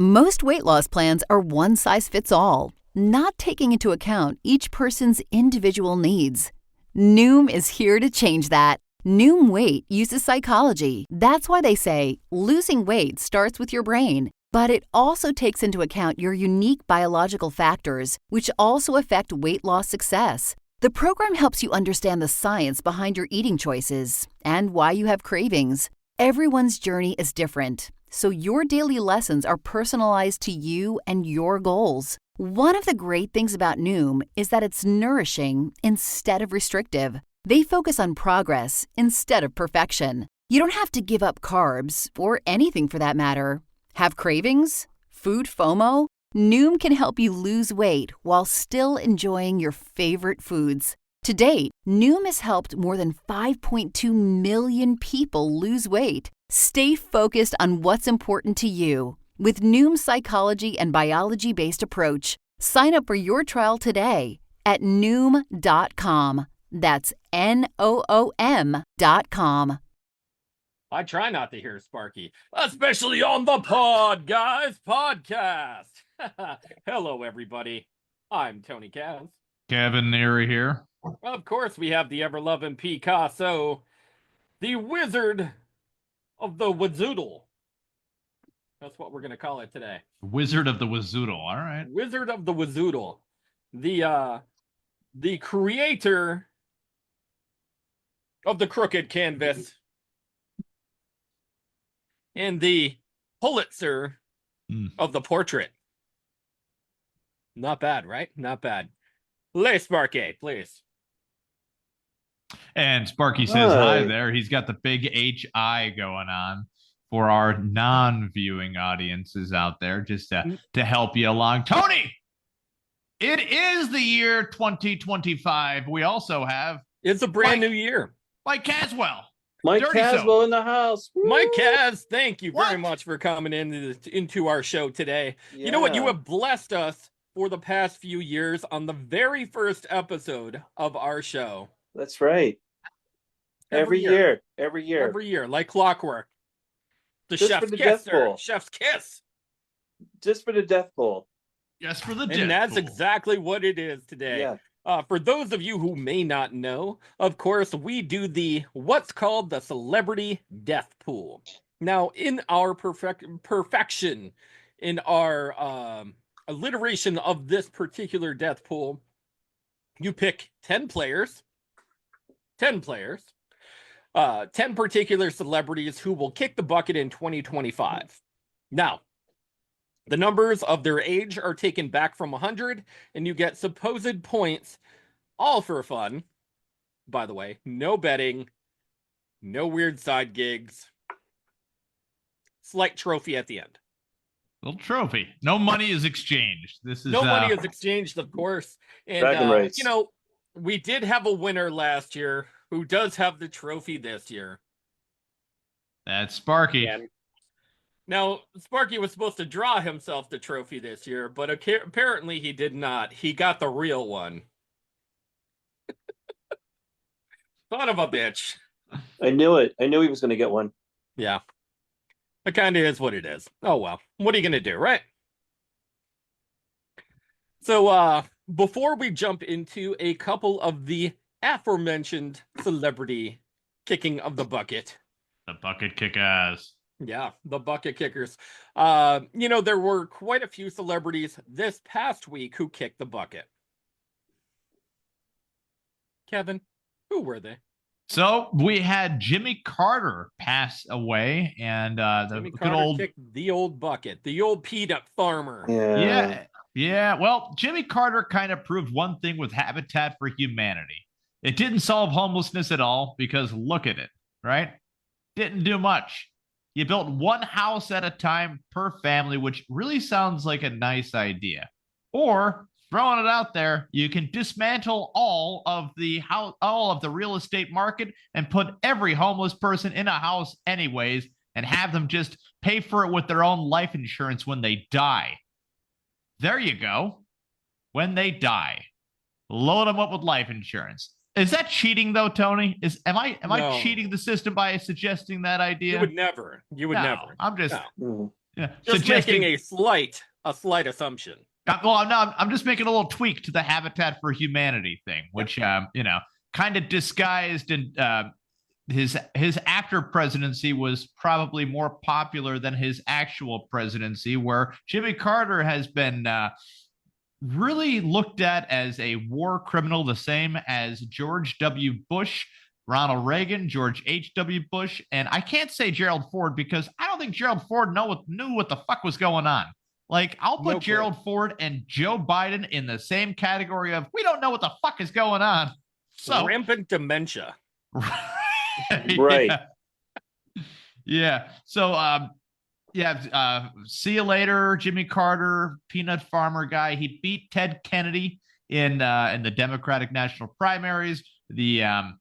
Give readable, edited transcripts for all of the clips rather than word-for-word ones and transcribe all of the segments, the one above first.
Most weight loss plans are one size fits all, not taking into account each person's individual needs. Noom is here to change that. Noom Weight uses psychology. That's why they say losing weight starts with your brain. But it also takes into account your unique biological factors, which also affect weight loss success. The program helps you understand the science behind your eating choices and why you have cravings. Everyone's journey is different, so your daily lessons are personalized to you and your goals. One of the great things about Noom is that it's nourishing instead of restrictive. They focus on progress instead of perfection. You don't have to give up carbs, or anything for that matter. Have cravings? Food FOMO? Noom can help you lose weight while still enjoying your favorite foods. To date, Noom has helped more than 5.2 million people lose weight. Stay focused on what's important to you with Noom's psychology and biology-based approach. Sign up for your trial today at Noom.com. That's Noom.com. I try not to hear Sparky, especially on the Podguyz Podcast. Hello, everybody. I'm Tony Kaz. Kevin Neary here. Of course, we have the ever-loving Picasso, the Wizard of the Wazoodle. That's what we're going to call it today. Wizard of the Wazoodle. All right. Wizard of the Wazoodle. The creator of the crooked canvas and the Pulitzer of the portrait. Not bad, right? Not bad. Lay Sparky, please. And Sparky says hi there. He's got the big HI going on for our non-viewing audiences out there, just to help you along. Tony, it is the year 2025. We also have... It's a brand new year. Mike Caswell. Mike Dirty Caswell Soap. in the house. Woo! Mike Kaz, thank you very much for coming into our show today. Yeah. You know what? You have blessed us for the past few years on the very first episode of our show. That's right. Every year, like clockwork. Chef's kiss, sir. Chef's kiss. Just for the death bowl. Yes, for the death bowl. And that's exactly what it is today. Yeah. For those of you who may not know, of course, we do what's called the celebrity death pool. Now, in our perfection, in our alliteration of this particular death pool, you pick 10 players, 10 particular celebrities who will kick the bucket in 2025. Now, the numbers of their age are taken back from 100, and you get supposed points, all for fun. By the way, no betting, no weird side gigs. Slight trophy at the end. Little trophy. No money is exchanged. No money is exchanged, of course. And, you know, we did have a winner last year who does have the trophy this year. That's Sparky. And now, Sparky was supposed to draw himself the trophy this year, but apparently he did not. He got the real one. Son of a bitch. I knew it. I knew he was going to get one. Yeah. It kind of is what it is. Oh, well. What are you going to do, right? So, before we jump into a couple of the aforementioned celebrity kicking of the bucket. The bucket kickers. Yeah, the bucket kickers. You know, there were quite a few celebrities this past week who kicked the bucket. Kevin, who were they? So we had Jimmy Carter pass away, and Jimmy Carter kicked the old bucket, the old peanut farmer. Yeah. Well, Jimmy Carter kind of proved one thing with Habitat for Humanity. It didn't solve homelessness at all, because look at it, right? Didn't do much. You built one house at a time per family, which really sounds like a nice idea. Or, throwing it out there, you can dismantle all of the real estate market and put every homeless person in a house anyways, and have them just pay for it with their own life insurance when they die. There you go. When they die, load them up with life insurance. Is that cheating though, Tony? Am I cheating the system by suggesting that idea? You would never. I'm just Just making a slight assumption. Well, no, I'm just making a little tweak to the Habitat for Humanity thing, which kind of disguised, and his after presidency was probably more popular than his actual presidency, where Jimmy Carter has been really looked at as a war criminal, the same as George W. Bush, Ronald Reagan, George H.W. Bush, and I can't say Gerald Ford because I don't think Gerald Ford knew what the fuck was going on. Like, I'll put Gerald Ford and Joe Biden in the same category of we don't know what the fuck is going on. So rampant dementia. Right. Yeah. So see you later, Jimmy Carter, peanut farmer guy. He beat Ted Kennedy in the Democratic national primaries. The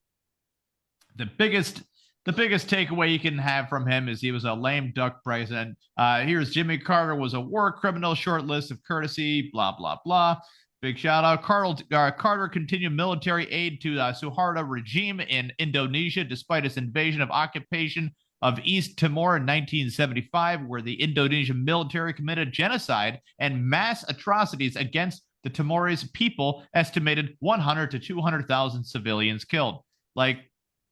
biggest takeaway you can have from him is he was a lame duck president. Here's Jimmy Carter was a war criminal, short list of courtesy, blah, blah, blah. Big shout out. Carter continued military aid to Suharto regime in Indonesia, despite its invasion of occupation of East Timor in 1975, where the Indonesian military committed genocide and mass atrocities against the Timorese people, estimated 100 to 200,000 civilians killed. Like,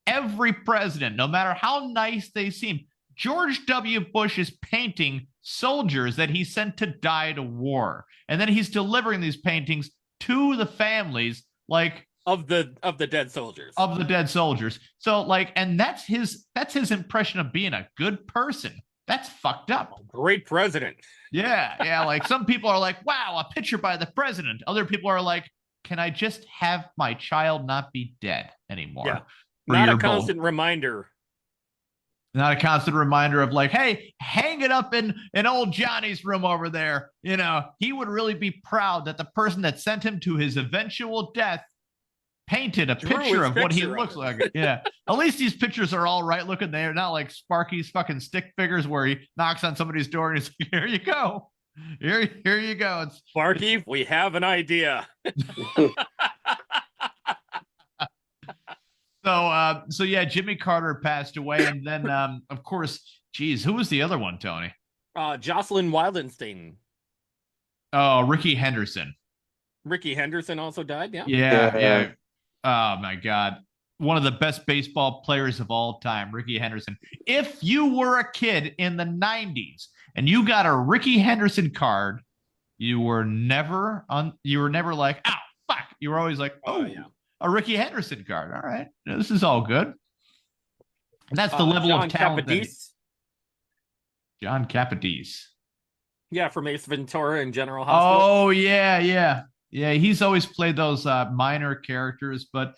every president, no matter how nice they seem, George W. Bush is painting soldiers that he sent to die to war, and then he's delivering these paintings to the families, like of the dead soldiers. So, like, and that's his impression of being a good person. That's fucked up. Great president. Yeah. Like, some people are like, wow, a picture by the president. Other people are like, can I just have my child not be dead anymore? Yeah. Not a constant reminder. Not a constant reminder of like, hey, hang it up in old Johnny's room over there. You know, he would really be proud that the person that sent him to his eventual death painted a picture of what he looks like. Yeah. At least these pictures are all right looking. They're not like Sparkys fucking stick figures where he knocks on somebody's door and he's like, here you go. Here you go. It's Sparky, we have an idea. So yeah, Jimmy Carter passed away, and then of course, geez, who was the other one, Tony? Jocelyn Wildenstein. Oh, Ricky Henderson. Ricky Henderson also died. Yeah. Oh my God, one of the best baseball players of all time, Ricky Henderson. If you were a kid in the '90s and you got a Ricky Henderson card, you were never like, oh fuck. You were always like, oh yeah. A Ricky Henderson card. All right. This is all good. And that's the level of talent. John Capadese. Yeah, from Ace Ventura and General Hospital. Oh, yeah. He's always played those minor characters, but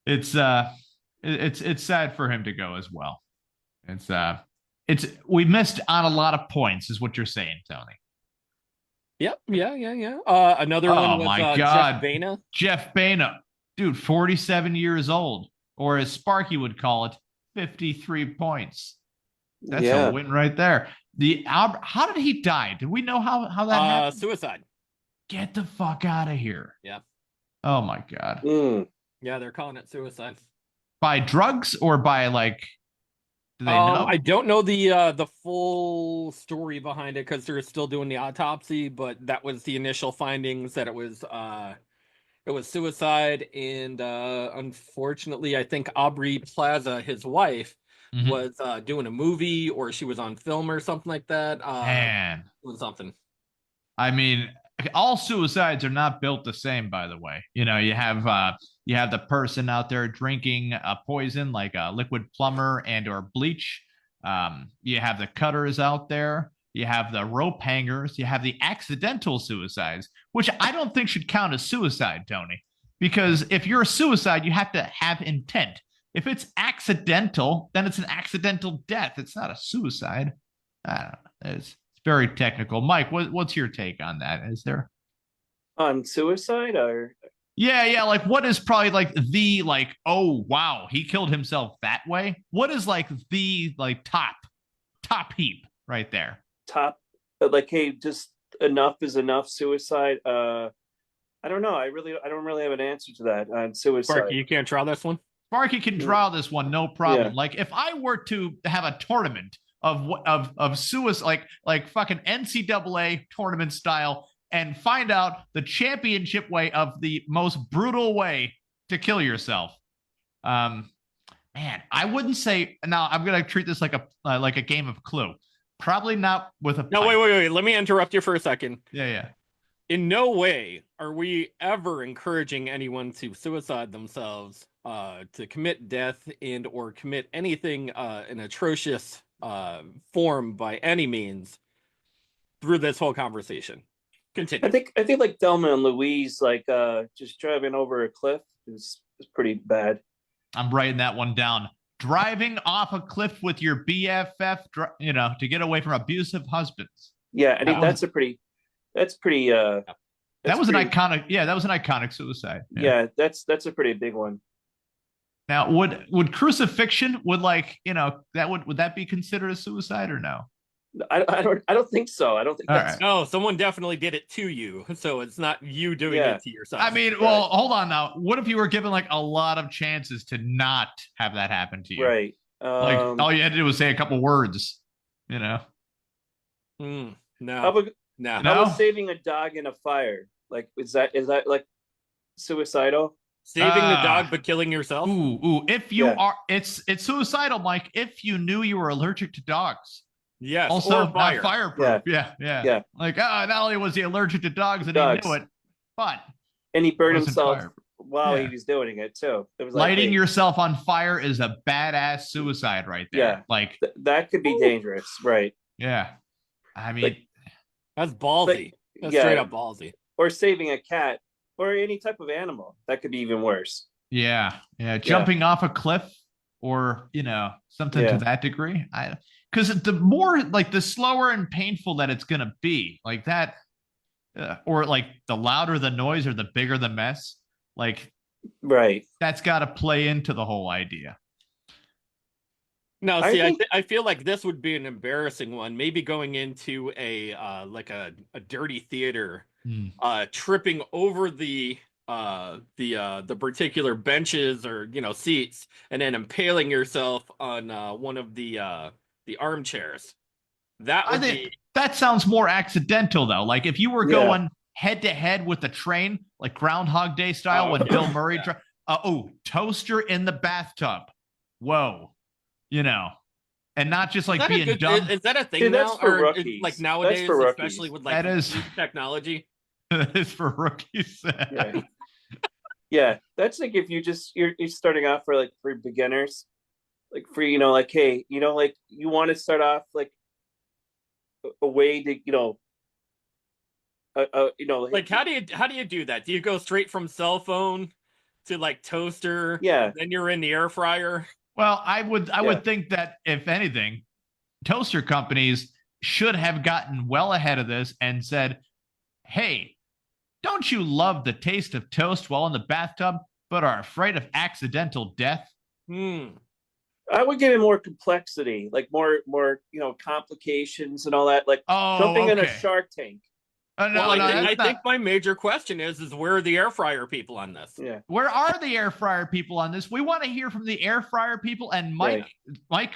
it's sad for him to go as well. We missed on a lot of points, is what you're saying, Tony. Yep. Yeah. Another one was Jeff Baina. Jeff Baina. Dude, 47 years old, or as Sparky would call it, 53 points. That's a win right there. How did he die? Did we know how that happened? Suicide. Get the fuck out of here. Yeah. Oh my God. Yeah, they're calling it suicide. By drugs or by like? Do they know? I don't know the full story behind it because they're still doing the autopsy, but that was the initial findings that it was suicide, and unfortunately, I think Aubrey Plaza, his wife, was doing a movie, or she was on film or something like that. Man, doing something. I mean, all suicides are not built the same, by the way. You know, you have the person out there drinking a poison like a liquid plumber and or bleach. You have the cutters out there. You have the rope hangers. You have the accidental suicides, which I don't think should count as suicide, Tony, because if you're a suicide, you have to have intent. If it's accidental, then it's an accidental death. It's not a suicide. I don't know. It's very technical. Mike, what's your take on that? Is there on suicide or? Yeah. Like, what is probably like the like? Oh wow, he killed himself that way. What is like the like top heap right there? Top, like, hey, just enough is enough. Suicide. I don't know. I don't really have an answer to that on suicide. Sparky, you can't draw this one. Sparky can draw this one, no problem. Yeah. Like, if I were to have a tournament of suicide, like fucking NCAA tournament style, and find out the championship way of the most brutal way to kill yourself. Man, I wouldn't say. Now I'm gonna treat this like a game of Clue. Probably not with a. No, wait. Let me interrupt you for a second. Yeah. In no way are we ever encouraging anyone to suicide themselves, to commit death and or commit anything an atrocious form by any means through this whole conversation. Continue. I think like Delma and Louise, like just driving over a cliff is pretty bad. I'm writing that one down. Driving off a cliff with your BFF, to get away from abusive husbands. Yeah, I think that's pretty. That was an iconic suicide. Yeah, that's a pretty big one. Now, would crucifixion would that be considered a suicide or no? I don't think so. I don't think that's right. No, someone definitely did it to you, so it's not you doing it to yourself. I mean, well, hold on now. What if you were given like a lot of chances to not have that happen to you? Right. Like all you had to do was say a couple words, No. How about saving a dog in a fire? Like, is that like suicidal? Saving the dog but killing yourself? Ooh. If you are, it's suicidal, Mike. If you knew you were allergic to dogs. Yes. Also, or fire. not fireproof. Yeah. Like, not only was he allergic to dogs and he knew it, but and he burned himself while he was doing it too. It was like, lighting yourself on fire is a badass suicide right there. Yeah, like that could be dangerous, right? Yeah, I mean, that's ballsy. That's straight up ballsy. Or saving a cat or any type of animal, that could be even worse. Yeah. Jumping off a cliff or something to that degree. Because the more like the slower and painful that it's gonna be, like that, or like the louder the noise or the bigger the mess, like that's got to play into the whole idea. No, see, I feel like this would be an embarrassing one. Maybe going into a dirty theater, tripping over the particular benches or seats, and then impaling yourself on one of the armchairs. That sounds more accidental though. Like if you were going head to head with the train, like Groundhog Day style, when Bill Murray toaster in the bathtub. Whoa. And not just like being dumb. Is that a thing Dude, now? Or rookies. Like nowadays, especially with like technology. That is for rookies. Yeah, that's like if you're starting off for beginners, like for hey, like you want to start off like a way to like how do you do that? Do you go straight from cell phone to like toaster? Yeah, then you're in the air fryer. Well, I would think that if anything, toaster companies should have gotten well ahead of this and said, "Hey, don't you love the taste of toast while in the bathtub, but are afraid of accidental death?" I would give it more complexity, like more complications and all that, like jumping in a Shark Tank. I think my major question is where are the air fryer people on this? Yeah, where are the air fryer people on this? We want to hear from the air fryer people and Mike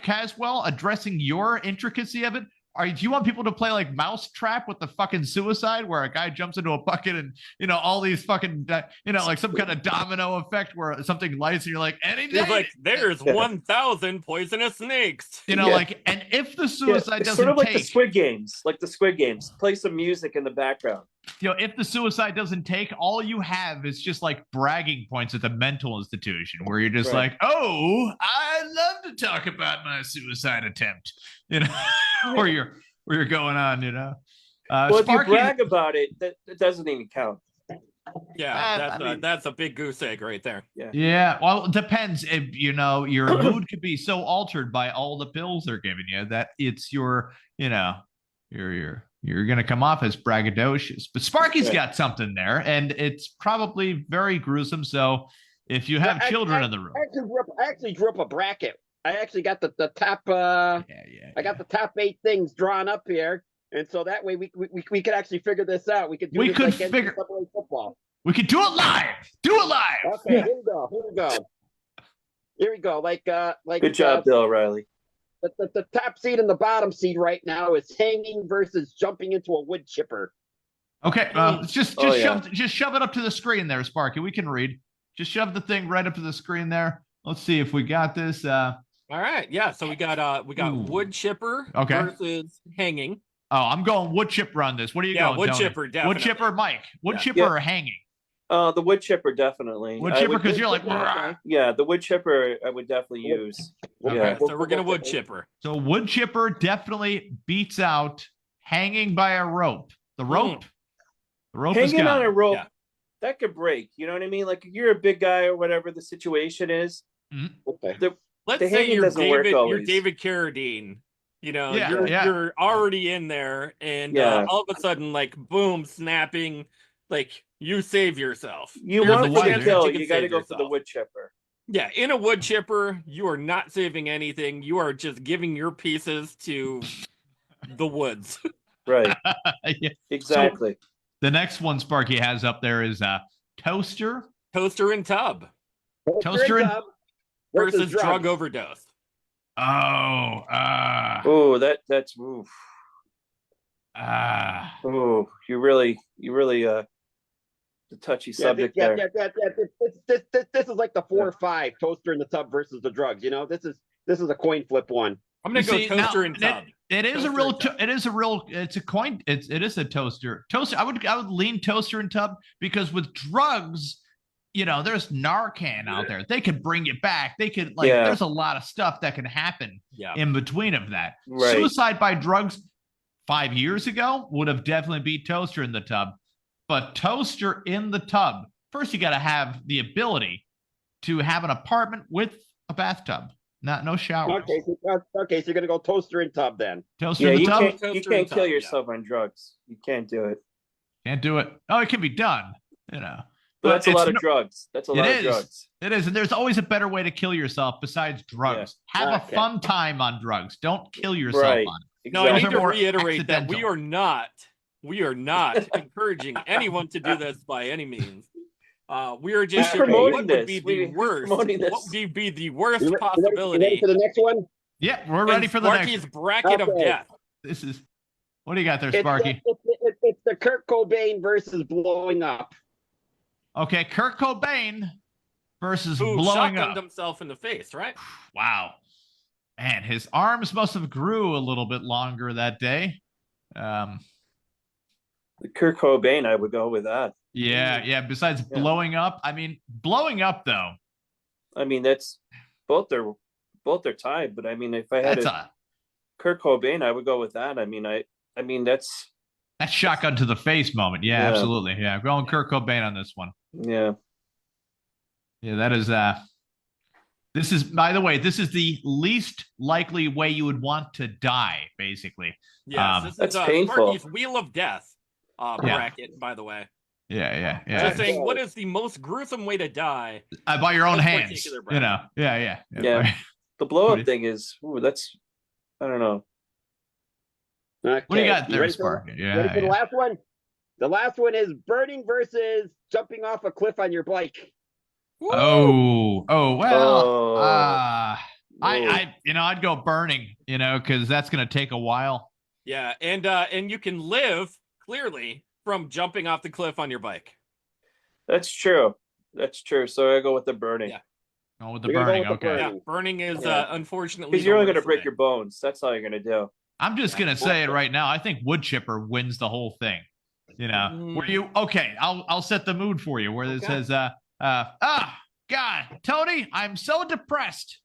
Caswell addressing your intricacy of it. Do you want people to play like Mousetrap with the fucking suicide where a guy jumps into a bucket and all these fucking like some kind of domino effect where something lights and you're like, there's 1,000 poisonous snakes. Like, and if the suicide doesn't sort of like take, the Squid Games, play some music in the background. If the suicide doesn't take, all you have is just like bragging points at the mental institution where you're just like, oh, I love to talk about my suicide attempt, where you're going on, well, if you brag about it, that doesn't even count. Yeah, that's a big goose egg right there. Yeah. Well, it depends. If your mood could be so altered by all the pills they're giving you that it's you're going to come off as braggadocious. But Sparky's got something there, and it's probably very gruesome. So if you have children in the room. I actually drew up a bracket. I actually got the top. I got the top 8 things drawn up here, and so that way we could actually figure this out. We could do football. We could do it live. Okay, here we go. Like good job, Bill O'Reilly. the top seed and the bottom seed right now is hanging versus jumping into a wood chipper. Okay, just shove it up to the screen there, Sparky. We can read. Just shove the thing right up to the screen there. Let's see if we got this. All right, yeah. So we got wood chipper versus hanging. Oh, I'm going wood chipper on this. What are you going? Wood Tony? chipper, definitely. Wood chipper, Mike. Wood chipper or hanging? The wood chipper, definitely. Wood chipper, because you're like, yeah, the wood chipper I would definitely use. Okay, yeah. so we're gonna wood chipper. So wood chipper definitely beats out hanging by a rope. The rope. The rope hanging is gone. on a rope, that could break. You know what I mean? Like if you're a big guy or whatever the situation is. Okay. Let's say you're David Carradine. You know, you're already in there, and all of a sudden, like boom, snapping, like you save yourself. You want to kill, you got to go for the wood chipper. Yeah, in a wood chipper, you are not saving anything. You are just giving your pieces to the woods. Right. Exactly. So, the next one Sparky has up there is toaster and tub. Toaster and tub versus drug overdose. Oh, that's oof. Oh, you really the touchy subject there. This is like the 4 or 5 toaster in the tub versus the drugs. You know, this is a coin flip one. I'm gonna go toaster and tub. It is a toaster. I would lean toaster and tub, because with drugs, you know, there's Narcan out there. They could bring you back. They could there's a lot of stuff that can happen in between of that. Right. Suicide by drugs 5 years ago would have definitely beat toaster in the tub. But toaster in the tub, first you got to have the ability to have an apartment with a bathtub. No shower. Okay, so you're gonna go toaster and tub then. Toaster in the tub. You can't kill yourself on drugs. You can't do it. Can't do it. Oh, it can be done. You know. But that's a lot of drugs. That's a lot of drugs. It is, and there's always a better way to kill yourself besides drugs. Yeah. Have a fun time on drugs. Don't kill yourself on it. Exactly. No, I need to reiterate that we are not encouraging anyone to do this by any means. We are just promoting this. What would be the worst possibility? Ready for the next one? Yeah, we're ready for the next. Sparky's bracket of death. This is. What do you got there, Sparky? It's the Kurt Cobain versus blowing up. Okay, Kurt Cobain versus blowing up. Shotgunned himself in the face, right? Wow. Man, his arms must have grew a little bit longer that day. The Kurt Cobain, I would go with that. Yeah. Besides blowing up, I mean, blowing up though. I mean, that's both are tied. But I mean, if I had Kurt Cobain, I would go with that. I mean, that's shotgun to the face moment. Yeah, absolutely. Yeah, going Kurt Cobain on this one. Yeah. That is. This is, by the way, the least likely way you would want to die, basically. Yes, that's painful. Sparky's Wheel of Death bracket, by by the way. Yeah. Just saying, what is the most gruesome way to die? By your own hands. You know. Yeah. The blow up thing is. That's. I don't know. Okay. What do you got there, Sparky? Ready for the last one? The last one is burning versus jumping off a cliff on your bike. Well. I'd go burning, because that's going to take a while. Yeah, and you can live clearly from jumping off the cliff on your bike. That's true. So I go with the burning. Yeah. Oh, with the burning. Okay. Yeah, burning is unfortunately because you're only going to break your bones. That's all you're going to do. I'm just going to say it right now. I think wood chipper wins the whole thing. Where you I'll set the mood for you. Where it says, God, Tony, I'm so depressed.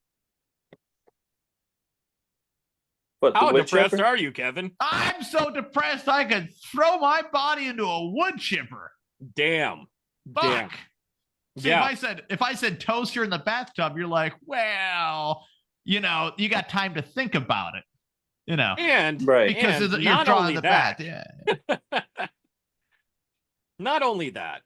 How depressed are you, Kevin? I'm so depressed I could throw my body into a wood chipper. Damn. Fuck. See, if I said toaster in the bathtub, you're like, well, you got time to think about it. And because you're drawing the bath. Yeah. Not only that,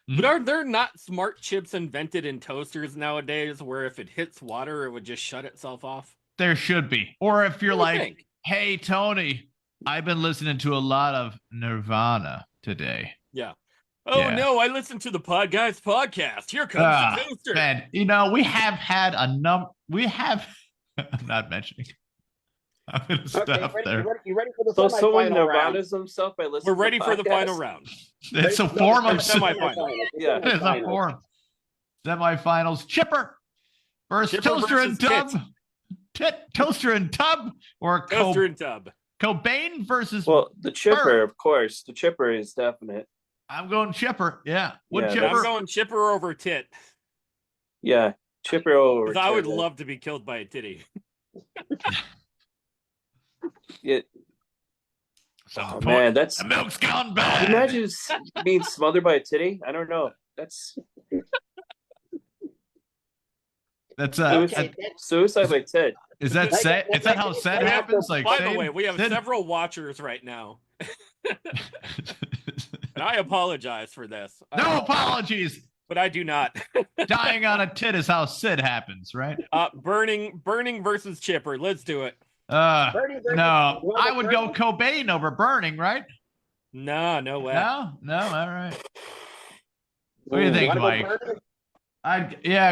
but are there not smart chips invented in toasters nowadays where if it hits water, it would just shut itself off? There should be. Or if you're like, hey, Tony, I've been listening to a lot of Nirvana today. Yeah. No, I listened to the Podguyz Podcast. Here comes the toaster. Man, we have had I'm not mentioning. I'm gonna stop there. You ready for the So semifinal someone round? Nirvana's himself by listening. We're ready to for the podcasts? final round. It's a form of semifinal. Yeah. It's a form. Semifinals. Chipper versus Chipper Toaster versus and Tub. Toaster and Tub or Toaster and Tub. Cobain versus. Well, the Chipper, Burr. of course. The Chipper is definite. I'm going Chipper. Yeah. Wood Yeah, Chipper. I'm going Chipper over Tit. Yeah, Chipper over. 'Cause I would Tit. love to be killed by a titty. Yeah. Oh, man, that's. the milk's gone Can bad. you imagine being smothered by a titty? I don't know. That's That's suicide by tit. Is that sad? Is that how sad happens? Like, By the way, we have Sid- several watchers right now. And I apologize for this. No apologies. But I do not. Dying on a tit is how Sid happens, right? Burning versus Chipper. Let's do it. No, I would go Cobain over Burning, right? No way. No, all right. What do you think, Mike?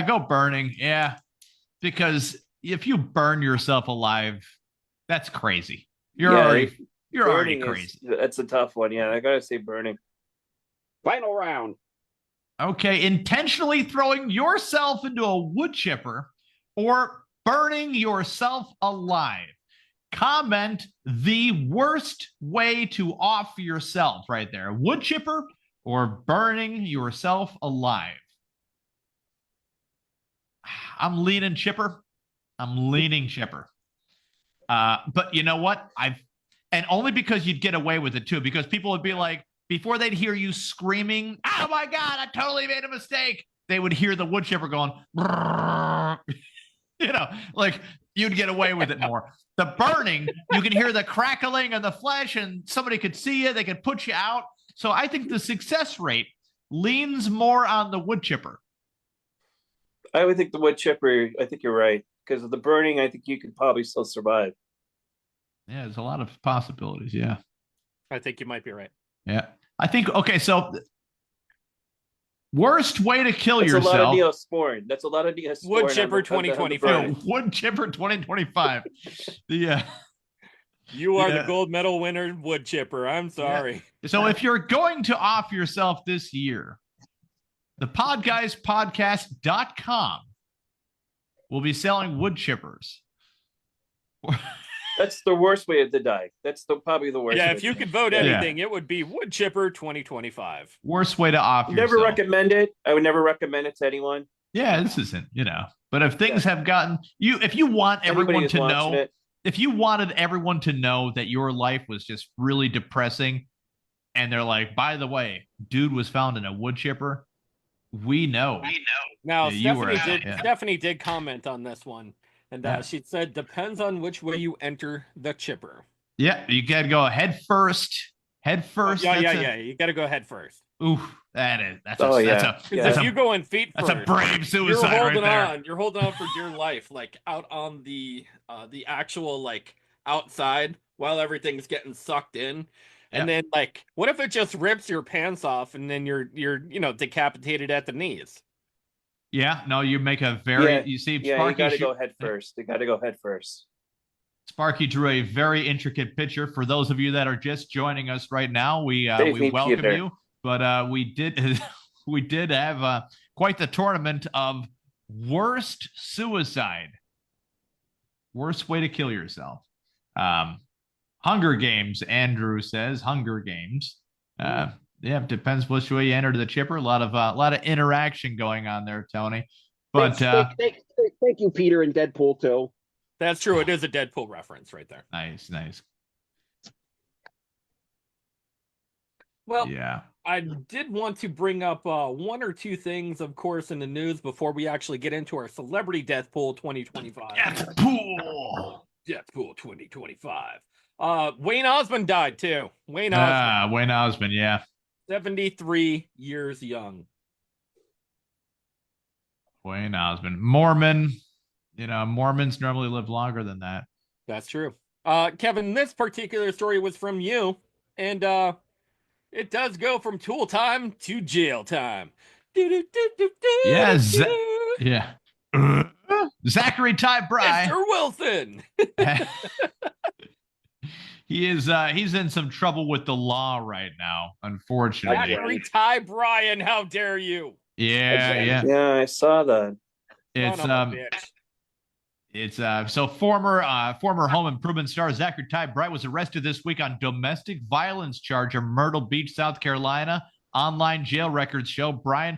Go Burning. Yeah, because if you burn yourself alive, that's crazy. You're already crazy. That's a tough one. Yeah, I gotta say Burning. Final round. Okay, intentionally throwing yourself into a wood chipper or burning yourself alive. Comment the worst way to off yourself right there. Wood chipper or burning yourself alive. I'm leaning chipper. But you know what? And only because you'd get away with it too, because people would be like, before they'd hear you screaming, "Oh my God, I totally made a mistake," they would hear the wood chipper going, like you'd get away with it more. The burning, you can hear the crackling of the flesh and somebody could see it. They could put you out. So I think the success rate leans more on the wood chipper. I would think the wood chipper. I think you're right, because of the burning. I think you could probably still survive. Yeah, there's a lot of possibilities. Yeah, I think you might be right. Yeah, I think. Okay, so worst way to kill That's yourself. A lot of Neosporin. That's a lot of Neosporin. Wood chipper 2025. Wood chipper 2025. Yeah. You are the gold medal winner, wood chipper. I'm sorry. Yeah. So if you're going to off yourself this year, the Podguyz Podcast.com will be selling wood chippers. That's the worst way to die. That's probably the worst. Yeah, way if you could vote anything, it would be wood chipper 2025. Worst way to off yourself. Never recommend it. I would never recommend it to anyone. Yeah, this isn't, But if things have gotten if you want everyone to know, if you wanted everyone to know that your life was just really depressing, and they're like, by the way, dude was found in a wood chipper, we know. Now, Stephanie did comment on this one. And she said, depends on which way you enter the chipper. Yeah, you got to go head first. Head first. Yeah. You got to go head first. Ooh, that's if you go in feet first, that's a brave suicide right there. You're holding on for dear life, like out on the actual like outside while everything's getting sucked in. And then like, what if it just rips your pants off and then you're decapitated at the knees? Yeah, no, you make a very you see Sparky, you got to go head first. You got to go head first. Sparky drew a very intricate picture. For those of you that are just joining us right now, we welcome you. But we did have quite the tournament of worst suicide, worst way to kill yourself. Hunger Games, Andrew says. Hunger Games. Yeah, depends which way you enter the chipper. A lot of interaction going on there, Tony. But thank you, Peter, and Deadpool too. That's true. It is a Deadpool reference right there. Nice. Well, yeah, I did want to bring up one or two things, of course, in the news before we actually get into our celebrity death pool 2025. Deathpool 2025. Wayne Osmond died too. Wayne Osmond, yeah. 73 years young. Wayne Osmond. Mormon. Mormons normally live longer than that. That's true. Kevin, this particular story was from you, and it does go from tool time to jail time. Yeah. Zachary Ty Bry. Mr. Wilson. He is he's in some trouble with the law right now, unfortunately. Zachary Ty Bryan, how dare you? Yeah. Yeah, I saw that. It's so former home improvement star Zachary Ty Bryan was arrested this week on domestic violence charge in Myrtle Beach, South Carolina. Online jail records show Bryan,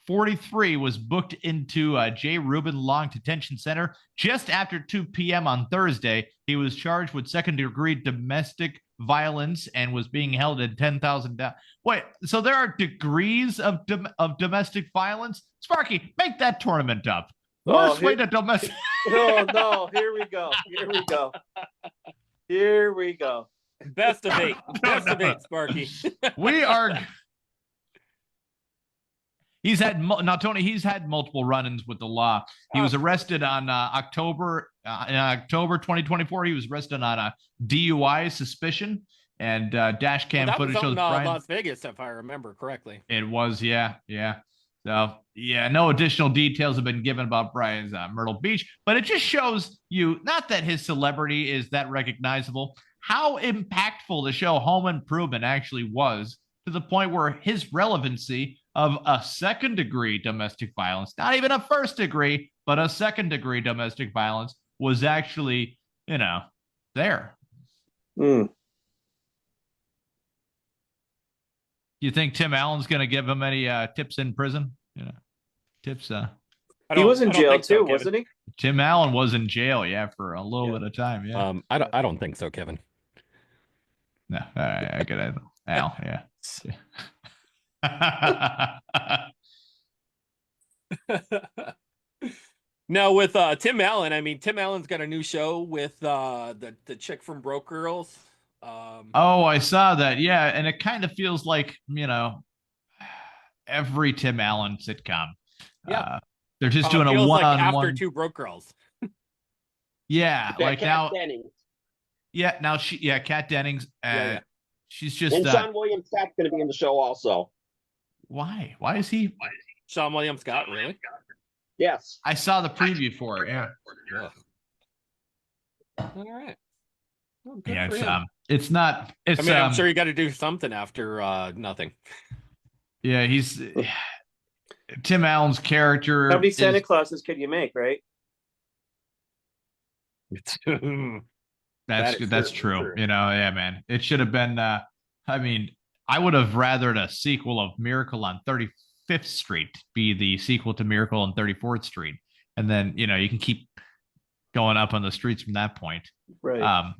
43, was booked into J. Rubin Long Detention Center just after 2 p.m. on Thursday. He was charged with second-degree domestic violence and was being held at $10,000. Wait, so there are degrees of domestic violence? Sparky, make that tournament up. Worst way to domestic. No, here we go. Here we go. Best of eight, Sparky. We are. He's had Tony. He's had multiple run-ins with the law. He was arrested on October 2024. He was arrested on a DUI suspicion, and dash cam footage shows Bryan. Las Vegas, if I remember correctly. It was, yeah. So, no additional details have been given about Bryan's Myrtle Beach, but it just shows you, not that his celebrity is that recognizable, how impactful the show Home Improvement actually was, to the point where his relevancy of a second-degree domestic violence, not even a first-degree, but a second-degree domestic violence, was actually, there. You think Tim Allen's going to give him any tips in prison? Tips. He was in jail too, wasn't he? Tim Allen was in jail, for a little bit of time. Yeah. I don't think so, Kevin. No, all right, I get it. Al, yeah. Now with Tim Allen, Tim Allen's got a new show with the chick from Broke Girls. I saw that. Yeah, and it kind of feels like, every Tim Allen sitcom. Yeah. They're just doing a one-on-one. After Two Broke Girls. Yeah, like now. Dennings. Yeah, now Kat Dennings. She's just. And Sean William Scott's going to be in the show also. Why? Why is he? Sean William Scott, really? Yes. I saw the preview for it. Yeah. All right. Well, it's not. It's. I'm sure you got to do something after nothing. Yeah, he's Tim Allen's character. How many Santa Clauses can you make, right? That's true. Yeah, man. It should have been. I would have rathered a sequel of Miracle on 35th Street be the sequel to Miracle on 34th Street, and then you can keep going up on the streets from that point. Right.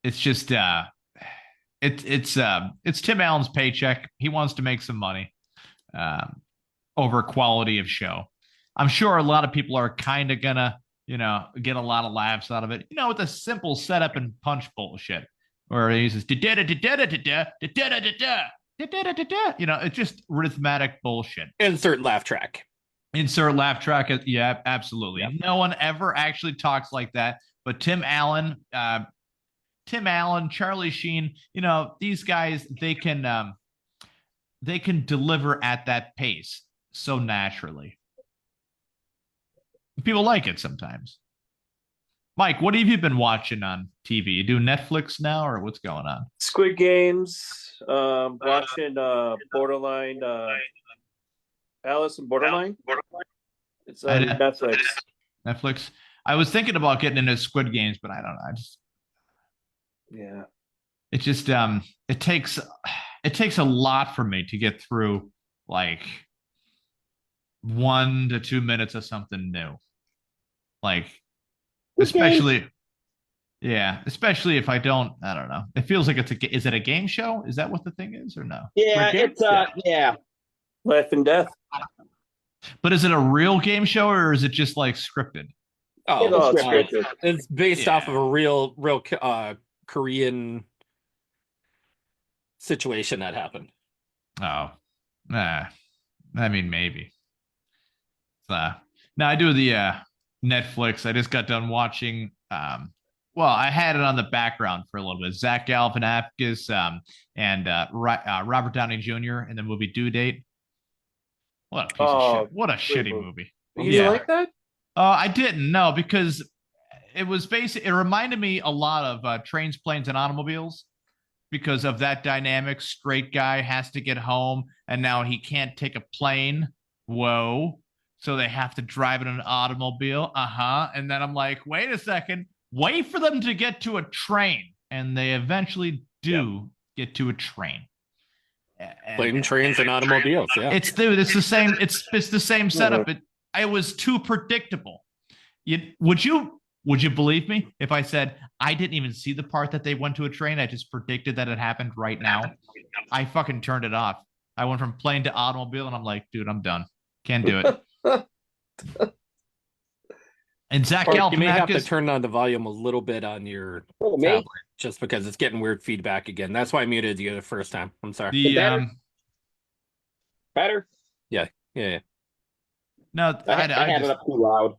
It's just it's Tim Allen's paycheck. He wants to make some money over quality of show. I'm sure a lot of people are kind of gonna get a lot of laughs out of it. With a simple setup and punch bullshit, where he says it's just rhythmic bullshit. Insert laugh track. Yeah, absolutely. Yep. No one ever actually talks like that, but Tim Allen, Charlie Sheen, these guys, they can deliver at that pace so naturally. People like it sometimes. Mike, what have you been watching on TV? You do Netflix now, or what's going on? Squid Games, watching Borderline, Alice in Borderline. It's on Netflix. Netflix. I was thinking about getting into Squid Games, but I don't know. It just it takes a lot for me to get through like 1 to 2 minutes of something new. Like especially if I don't know. It feels like is it a game show? Is that what the thing is or no? Yeah, it's Life and Death. But is it a real game show or is it just like scripted? It's scripted. It's based off of a real Korean situation that happened. Maybe. Now I do the Netflix. I just got done watching. I had it on the background for a little bit. Zach Galifianakis and Robert Downey Jr. in the movie Due Date. What a piece of shit! What a shitty movie. You like that? I didn't know because it was basic. It reminded me a lot of Trains, Planes, and Automobiles because of that dynamic. Straight guy has to get home, and now he can't take a plane. Whoa. So they have to drive in an automobile. And then I'm like, wait a second. Wait for them to get to a train. And they eventually do get to a train. Plane, trains, and automobiles. Yeah. It's the same. It's the same setup. It was too predictable. Would you believe me if I said I didn't even see the part that they went to a train? I just predicted that it happened right now. I fucking turned it off. I went from plane to automobile, and I'm like, dude, I'm done. Can't do it. And Zach Galifianakis, you may have to turn on the volume a little bit on your tablet, just because it's getting weird feedback again. That's why I muted you the first time. I'm sorry. Better? Yeah. No, I had it up too loud.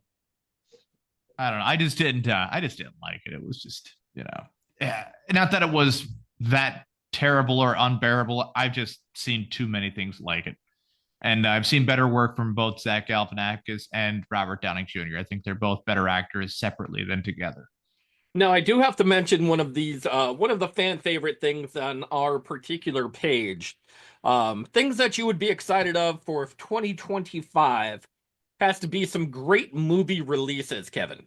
I don't know. I just didn't like it. It was just, not that it was that terrible or unbearable. I've just seen too many things like it. And I've seen better work from both Zach Galifianakis and Robert Downey Jr. I think they're both better actors separately than together. Now, I do have to mention one of the fan favorite things on our particular page. Things that you would be excited of for 2025 has to be some great movie releases, Kevin.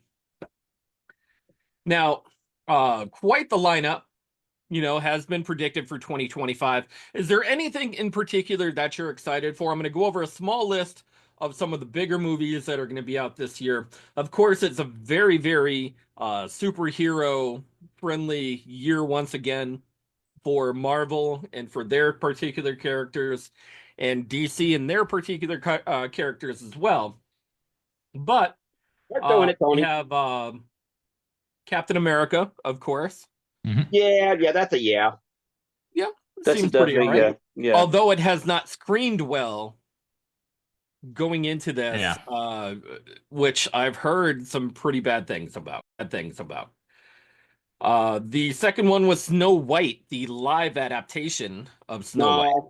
Now, quite the lineup, has been predicted for 2025. Is there anything in particular that you're excited for? I'm going to go over a small list of some of the bigger movies that are going to be out this year. Of course, it's a very, very superhero-friendly year once again for Marvel and for their particular characters, and DC and their particular characters as well. But we have Captain America, of course. Mm-hmm. Yeah, that's a yeah. Yeah, seems pretty all right. Yeah. Although it has not screened well going into this, which I've heard some pretty bad things about. The second one was Snow White, the live adaptation of Snow White.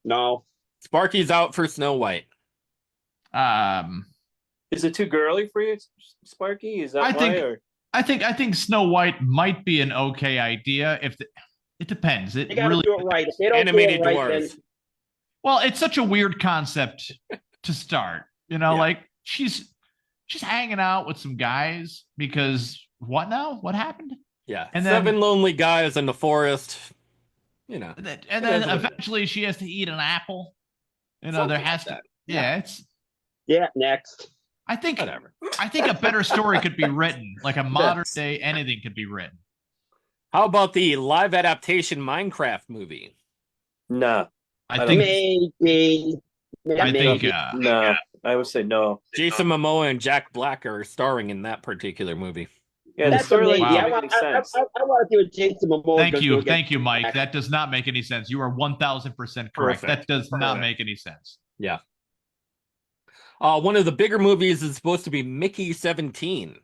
No. Sparky's out for Snow White. Is it too girly for you, Sparky? Is that I think Snow White might be an okay idea it depends. They gotta do it right. If they don't animated do it right, dwarves. Well, it's such a weird concept to start. Like she's hanging out with some guys because what now? What happened? Yeah, and 7 lonely guys in the forest. And then eventually she has to eat an apple. There has to. Yeah, next. I think a better story could be written, like a modern day anything could be written. How about the live adaptation Minecraft movie? No. Maybe. No. I would say no. Jason Momoa and Jack Black are starring in that particular movie. Yeah, that's amazing. Wow. I want to do a Jason Momoa. Thank you, Mike. That does not make any sense. You are 1,000% correct. Perfect. That does not make any sense. Yeah. One of the bigger movies is supposed to be Mickey 17.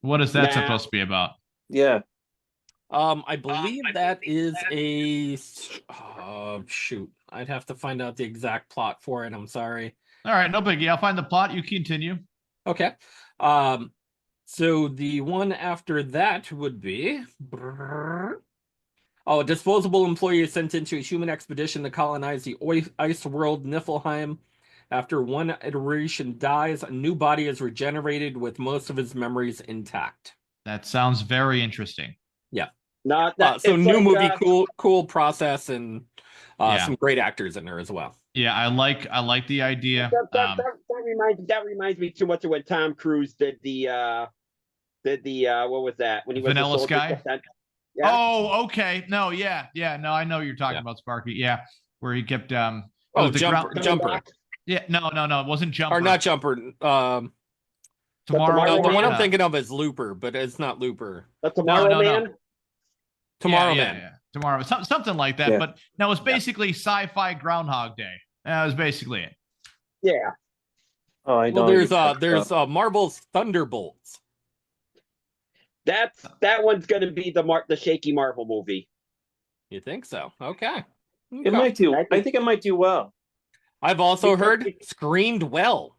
What is that supposed to be about? Yeah. I believe that is a shoot. I'd have to find out the exact plot for it. I'm sorry. All right, no biggie. I'll find the plot. You continue. Okay. So the one after that would be a disposable employee is sent into a human expedition to colonize the ice world Niflheim. After one iteration dies, a new body is regenerated with most of his memories intact. That sounds very interesting. Yeah. So new movie, cool process, and some great actors in there as well. Yeah, I like the idea. That reminds me too much of when Tom Cruise did the what was that? When he was Vanilla Sky? Yeah. Oh, okay. No, yeah. No, I know what you're talking about, Sparky. Yeah, where he kept Jumper. Yeah, no, it wasn't Jumper. Or not Jumper. Tomorrow. No, the one I'm thinking of is Looper, but it's not Looper. That's Tomorrow Man. No. Tomorrow Man. Yeah. Tomorrow, something like that. Yeah. But now it's basically sci-fi Groundhog Day. That was basically it. Yeah. Oh, I know. Well, there's Marvel's Thunderbolts. That one's going to be the shaky Marvel movie. You think so? Okay. It might do. I think it might do well. I've also heard screened well.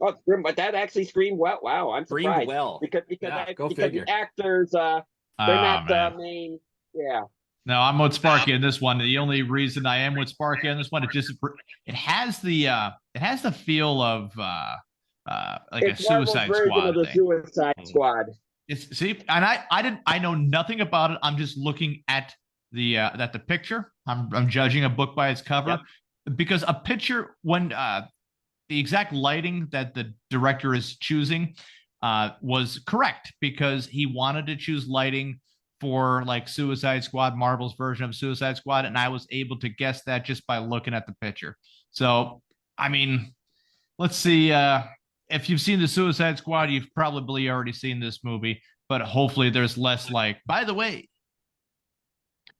But that actually screamed well. Wow, I'm surprised. Screamed well. Because figure. the actors, they're not the main. Yeah. No, I'm with Sparky on this one. The only reason I am with Sparky on this one, it has the feel of like it's a Suicide Squad of the thing. Suicide Squad. And I know nothing about it. I'm just looking at the picture. I'm judging a book by its cover because a picture when the exact lighting that the director is choosing was correct because he wanted to choose lighting for like Suicide Squad, Marvel's version of Suicide Squad, and I was able to guess that just by looking at the picture. So, I mean, let's see. If you've seen the Suicide Squad, you've probably already seen this movie, but hopefully there's less like, by the way,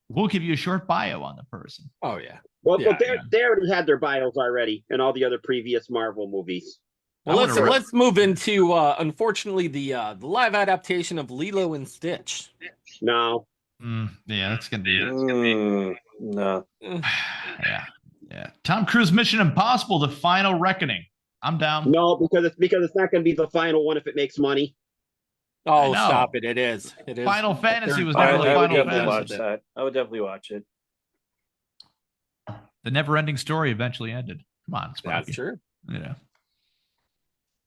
we'll give you a short bio on the person. Oh, yeah. Well, they already had their bios already in all the other previous Marvel movies. Well, let's move into unfortunately the live adaptation of Lilo and Stitch. No. Yeah, that's gonna be it. No. Yeah. Tom Cruise Mission Impossible: The Final Reckoning. I'm down. No, because it's not going to be the final one if it makes money. Oh, stop it! It is. Final Fantasy was never the Final Fantasy. I would definitely watch it. The never-ending story eventually ended. Come on, Sparky. That's true. Yeah.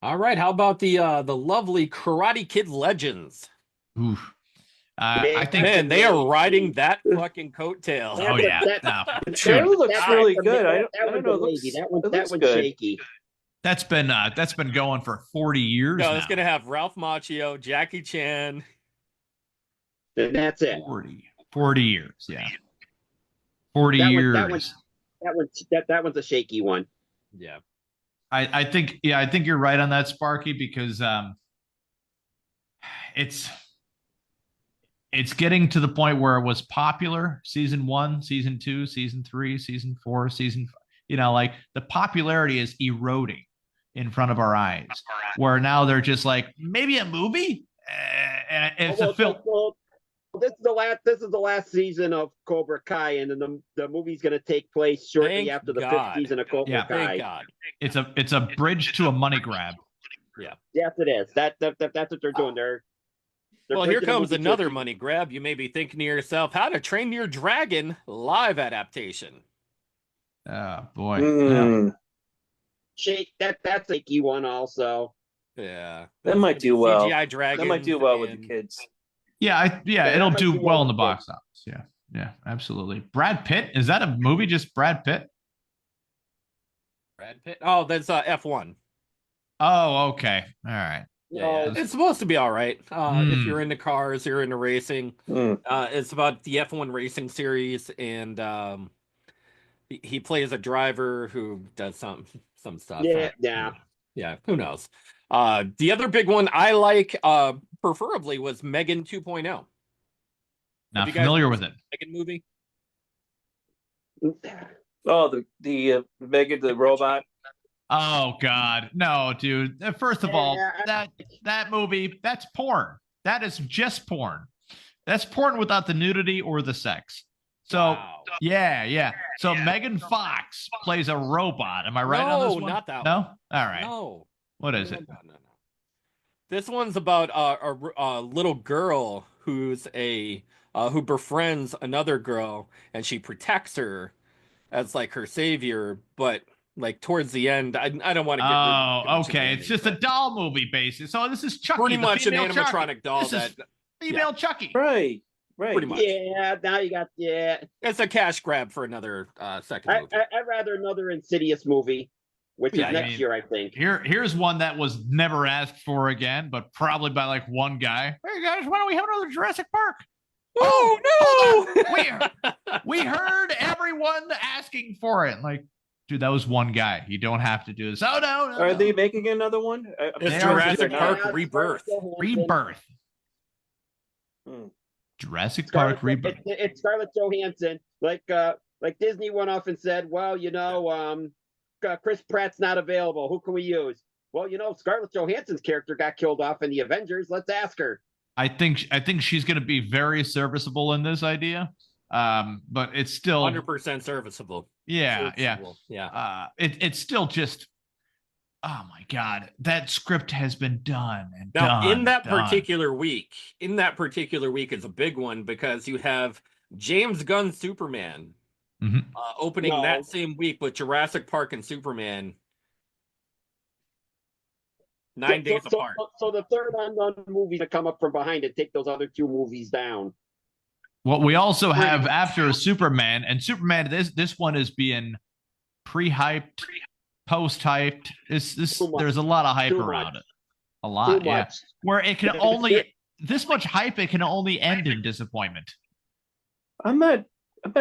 All right. How about the lovely Karate Kid Legends? Oof. I think they are riding that fucking coattail. Oh yeah. The trailer looks really good. I don't know. That one's shaky. That's been going for 40 years. No, now. it's gonna have Ralph Macchio, Jackie Chan. And that's it. 40 years. Yeah. 40 years. That one's a shaky one. Yeah. I think you're right on that, Sparky, because it's getting to the point where it was popular season 1, season 2, season 3, season 4, season 5. Like the popularity is eroding in front of our eyes, where now they're just like, maybe a movie. It's a film. This is the last season of Cobra Kai, and then the movie's going to take place shortly after the 5th season of Cobra Kai. Thank God. It's a bridge to a money grab. Yeah. Yes, it is. That's what they're doing. Well, here comes another money grab. You may be thinking to yourself, "How to Train Your Dragon" live adaptation. Oh boy. That's a key one also. Yeah. That might do well. CGI dragon. That might do well with the kids. Yeah, it'll do well in the box office. Yeah, absolutely. Brad Pitt, is that a movie? Just Brad Pitt? Brad Pitt. Oh, that's F1. Oh, okay. All right. Yeah. It's supposed to be all right. If you're into cars, you're into racing. It's about the F1 racing series, and he plays a driver who does some stuff. Yeah. Who knows? The other big one I like, preferably, was Megan 2.0. Not familiar with it. Megan movie. Oh, the Megan the robot. Oh God, no, dude. First of all, that movie, that's porn. That is just porn. That's porn without the nudity or the sex. So yeah. So Megan Fox plays a robot. Am I right on this one? Not that one. No? All right. No. What is it? No. This one's about a little girl who's who befriends another girl, and she protects her as like her savior, but like towards the end, I don't want to get. Oh, okay. It's just a doll movie basis. So this is Chucky, pretty much an animatronic Chucky. doll. Female Chucky. Right. Pretty much. Yeah. Now you got It's a cash grab for another second movie. I'd rather another Insidious movie, which is next year, I think. Here's one that was never asked for again, but probably by like one guy. Hey guys, why don't we have another Jurassic Park? Oh no! we heard everyone asking for it. Like, dude, that was one guy. You don't have to do this. Oh no! Are they making another one? It's Jurassic Park Rebirth. Jurassic Park Rebirth. It's Scarlett Johansson. Like Disney went off and said, well, Chris Pratt's not available. Who can we use? Well, Scarlett Johansson's character got killed off in the Avengers. Let's ask her. I think she's going to be very serviceable in this idea, but it's still 100% serviceable. Yeah. Yeah. It's still just oh my God, that script has been done and Now, done. in that particular week, it's a big one because you have James Gunn's Superman opening that same week with Jurassic Park and Superman. 9 days apart. So the third unknown movie to come up from behind and take those other two movies down. Well, we also have after Superman, and Superman, this one is being pre-hyped, post-hyped. There's a lot of hype around it. A lot, yeah. Where it can only this much hype, it can only end in disappointment. I'm not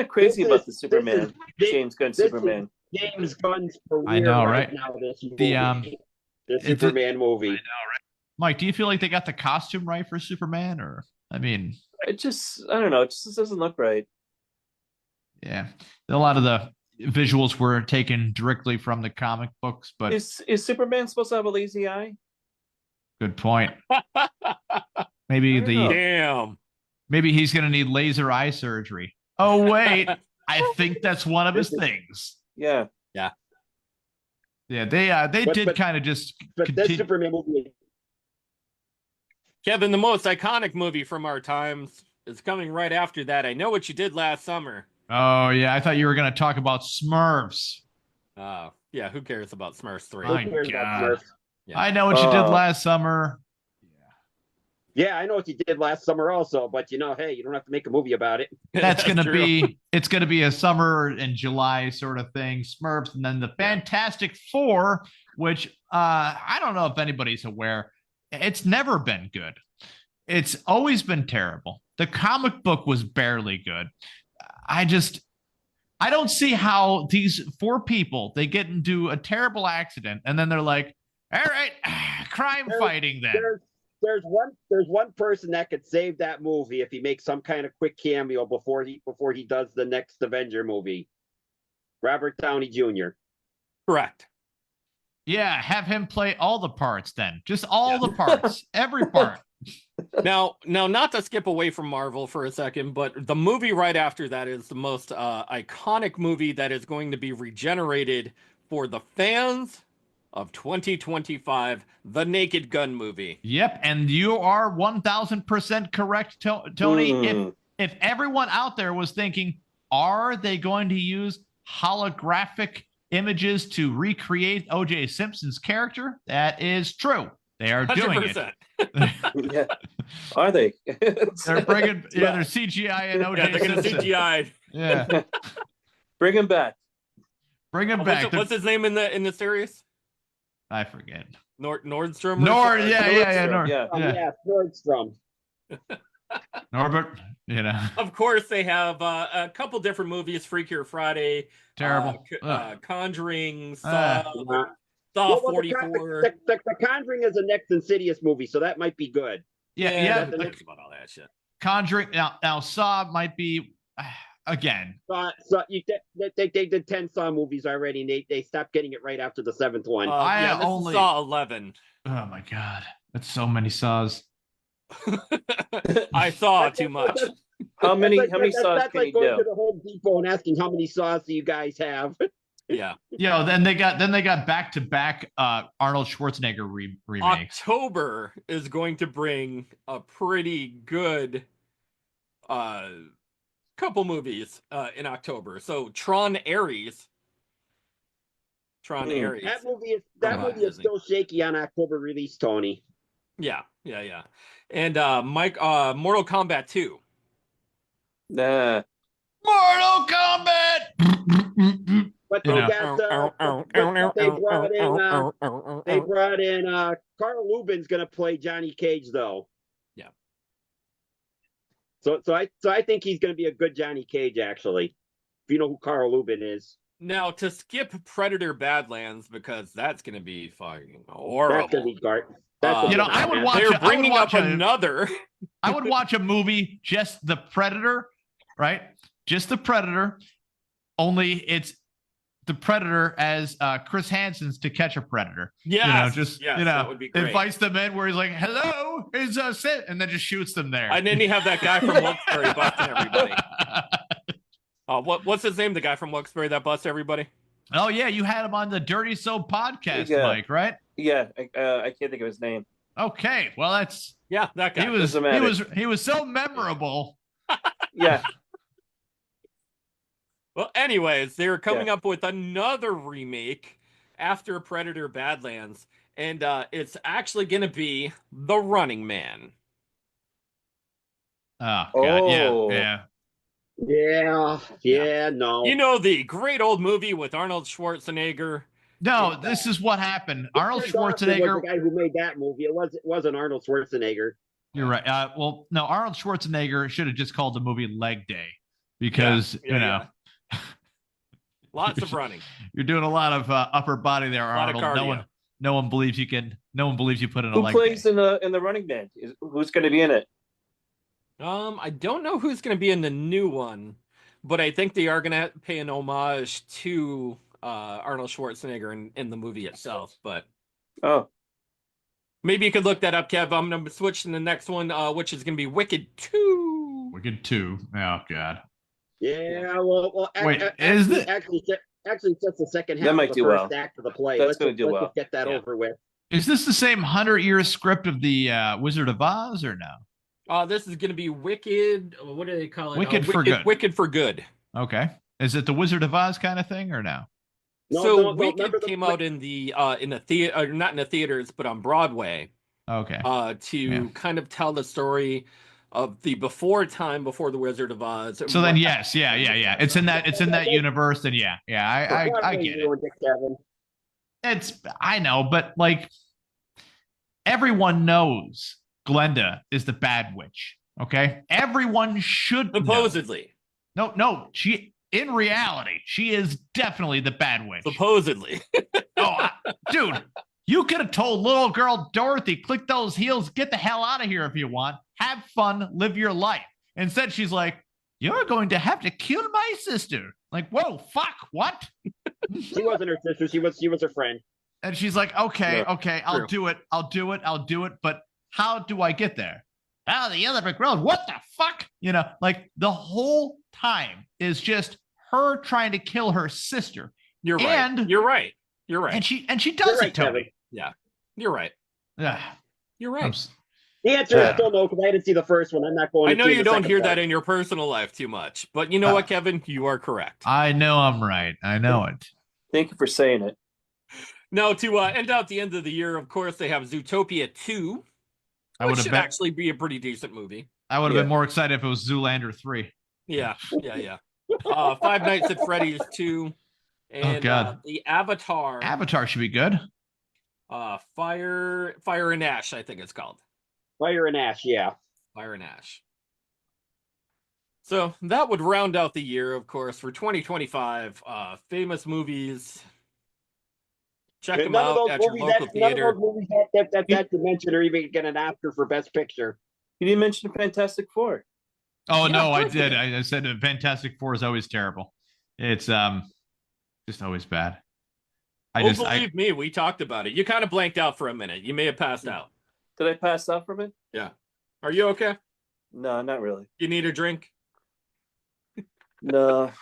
crazy about the Superman, James Gunn Superman. James Gunn's career I know, right? Now, this movie. The Superman movie. I know, right? Mike, do you feel like they got the costume right for Superman, or I mean, I don't know. It just doesn't look right. Yeah, a lot of the visuals were taken directly from the comic books, but is Superman supposed to have a lazy eye? Good point. Maybe maybe he's gonna need laser eye surgery. Oh wait, I think that's one of his things. Yeah. Yeah, they did kind of just. But that Superman movie. Kevin, the most iconic movie from our times is coming right after that. I Know What You Did Last Summer. Oh yeah, I thought you were going to talk about Smurfs. Yeah, who cares about Smurfs 3? My God. Yeah. I Know What You Did Last Summer. Yeah, I know what you did last summer also, but hey, you don't have to make a movie about it. That's going to be, it's going to be a summer in July sort of thing. Smurfs, and then the Fantastic Four, which I don't know if anybody's aware. It's never been good. It's always been terrible. The comic book was barely good. I don't see how these four people, they get into a terrible accident and then they're like, all right, crime fighting then. There's one person that could save that movie if he makes some kind of quick cameo before he does the next Avenger movie. Robert Downey Jr. Correct. Yeah, have him play all the parts then. Just all the parts, every part. Now, not to skip away from Marvel for a second, but the movie right after that is the most iconic movie that is going to be regenerated for the fans of 2025, the Naked Gun movie. Yep, and you are 1,000% correct, Tony. If everyone out there was thinking, are they going to use holographic images to recreate O.J. Simpson's character? That is true. They are 100%. Doing it. Yeah. Are they? They're bringing, they're CGI and O.J. They're going to CGI. Yeah. Bring him back. Bring him back. What's his name in the series? I forget. Nordstrom. Nordstrom. Yeah, Nordstrom. Norbert, Of course, they have a couple different movies: Freakier Friday, terrible, Conjuring, Saw 44. The Conjuring is the next Insidious movie, so that might be good. Yeah. About all that shit. Conjuring now Saw might be again. They did 10 Saw movies already, and they stopped getting it right after the 7th one. I only saw 11. Oh my God, that's so many Saws. I saw too much. How many saws that's can like you going do? to the Home Depot and asking how many saws do you guys have? Yeah. Then they got back-to-back Arnold Schwarzenegger remakes. October is going to bring a pretty good couple movies in October. So Tron Ares. That movie is still shaky on October release, Tony. Yeah. And Mortal Kombat 2. Mortal Kombat. But they brought in Carl Lubin's gonna play Johnny Cage though. Yeah. So I think he's gonna be a good Johnny Cage actually. If you know who Carl Lubin is. Now to skip Predator Badlands because that's gonna be fucking horrible. That's gonna be dark. I would watch. They're bringing up another. I would watch a movie just the Predator, right? Just the Predator. Only it's the Predator as Chris Hansen's To Catch a Predator. Yeah, that would be great. Invites them in where he's like, "Hello, is sit," and then just shoots them there. And then you have that guy from Wilkes-Barre busting everybody. What's his name? The guy from Wilkes-Barre that busts everybody. Oh yeah, you had him on the Dirty Soap podcast, Yeah. Mike, right? Yeah, I can't think of his name. Okay, well that's Yeah, that guy. he was so memorable. Yeah. Well, anyways, they're coming up with another remake after Predator Badlands, and it's actually going to be The Running Man. Oh God, Yeah, no. You know the great old movie with Arnold Schwarzenegger. No, this is what happened. Arnold Richard Dawson Schwarzenegger. was the guy who made that movie. It wasn't Arnold Schwarzenegger. You're right. Well, no, Arnold Schwarzenegger should have just called the movie Leg Day because you know. Lots of running. You're doing a lot of upper body there, Arnold. No one believes you can. No one believes you put in a leg. Who plays in the Running Man? Who's going to be in it? I don't know who's going to be in the new one, but I think they are going to pay an homage to Arnold Schwarzenegger in the movie itself. But maybe you could look that up, Kev. I'm going to switch to the next one, which is going to be Wicked 2. Wicked 2. Oh God. Yeah, well wait, actually just the second half of the first act of the play. Let's just get that over with. Is this the same 100-year script of the Wizard of Oz or no? This is going to be Wicked. What do they call it? Wicked for Good. Wicked for Good. Okay. Is it the Wizard of Oz kind of thing or no? Wicked came out in the theater, not in the theaters, but on Broadway. Okay. To kind of tell the story of the before the Wizard of Oz. So then, yes, yeah. It's in that universe, and yeah, I get it. I know, but like everyone knows Glenda is the bad witch. Okay, everyone should supposedly. No, in reality, she is definitely the bad witch. Supposedly. Dude. You could have told little girl Dorothy, click those heels, get the hell out of here if you want. Have fun, live your life. Instead, she's like, you're going to have to kill my sister. Like, whoa, fuck, what? She wasn't her sister. She was her friend. And she's like, okay, I'll do it. But how do I get there? Oh, the other brick road. What the fuck? You know, like the whole time is just her trying to kill her sister. You're right. And she does it, Tony. Kevin. Yeah, you're right. Yeah, you're right. The answer is still no, because I didn't see the first one. I'm not going. I know you don't hear that in your personal life too much, but you know what, Kevin? You are correct. I know I'm right. I know it. Thank you for saying it. Now, to end out the end of the year, of course, they have Zootopia 2, which should actually be a pretty decent movie. I would have been more excited if it was Zoolander 3. Yeah. Five Nights at Freddy's 2. And the Avatar. Avatar should be good. Fire and Ash, I think it's called. Fire and Ash, yeah. Fire and Ash. So that would round out the year, of course, for 2025. Famous movies. Check them out at your local theater. None of those movies that you mentioned are even get an Oscar for Best Picture. You didn't mention Fantastic Four. Oh, no, I did. I said Fantastic Four is always terrible. It's just always bad. Believe me, we talked about it. You kind of blanked out for a minute. You may have passed out. Did I pass out from it? Yeah. Are you okay? No, not really. You need a drink? No.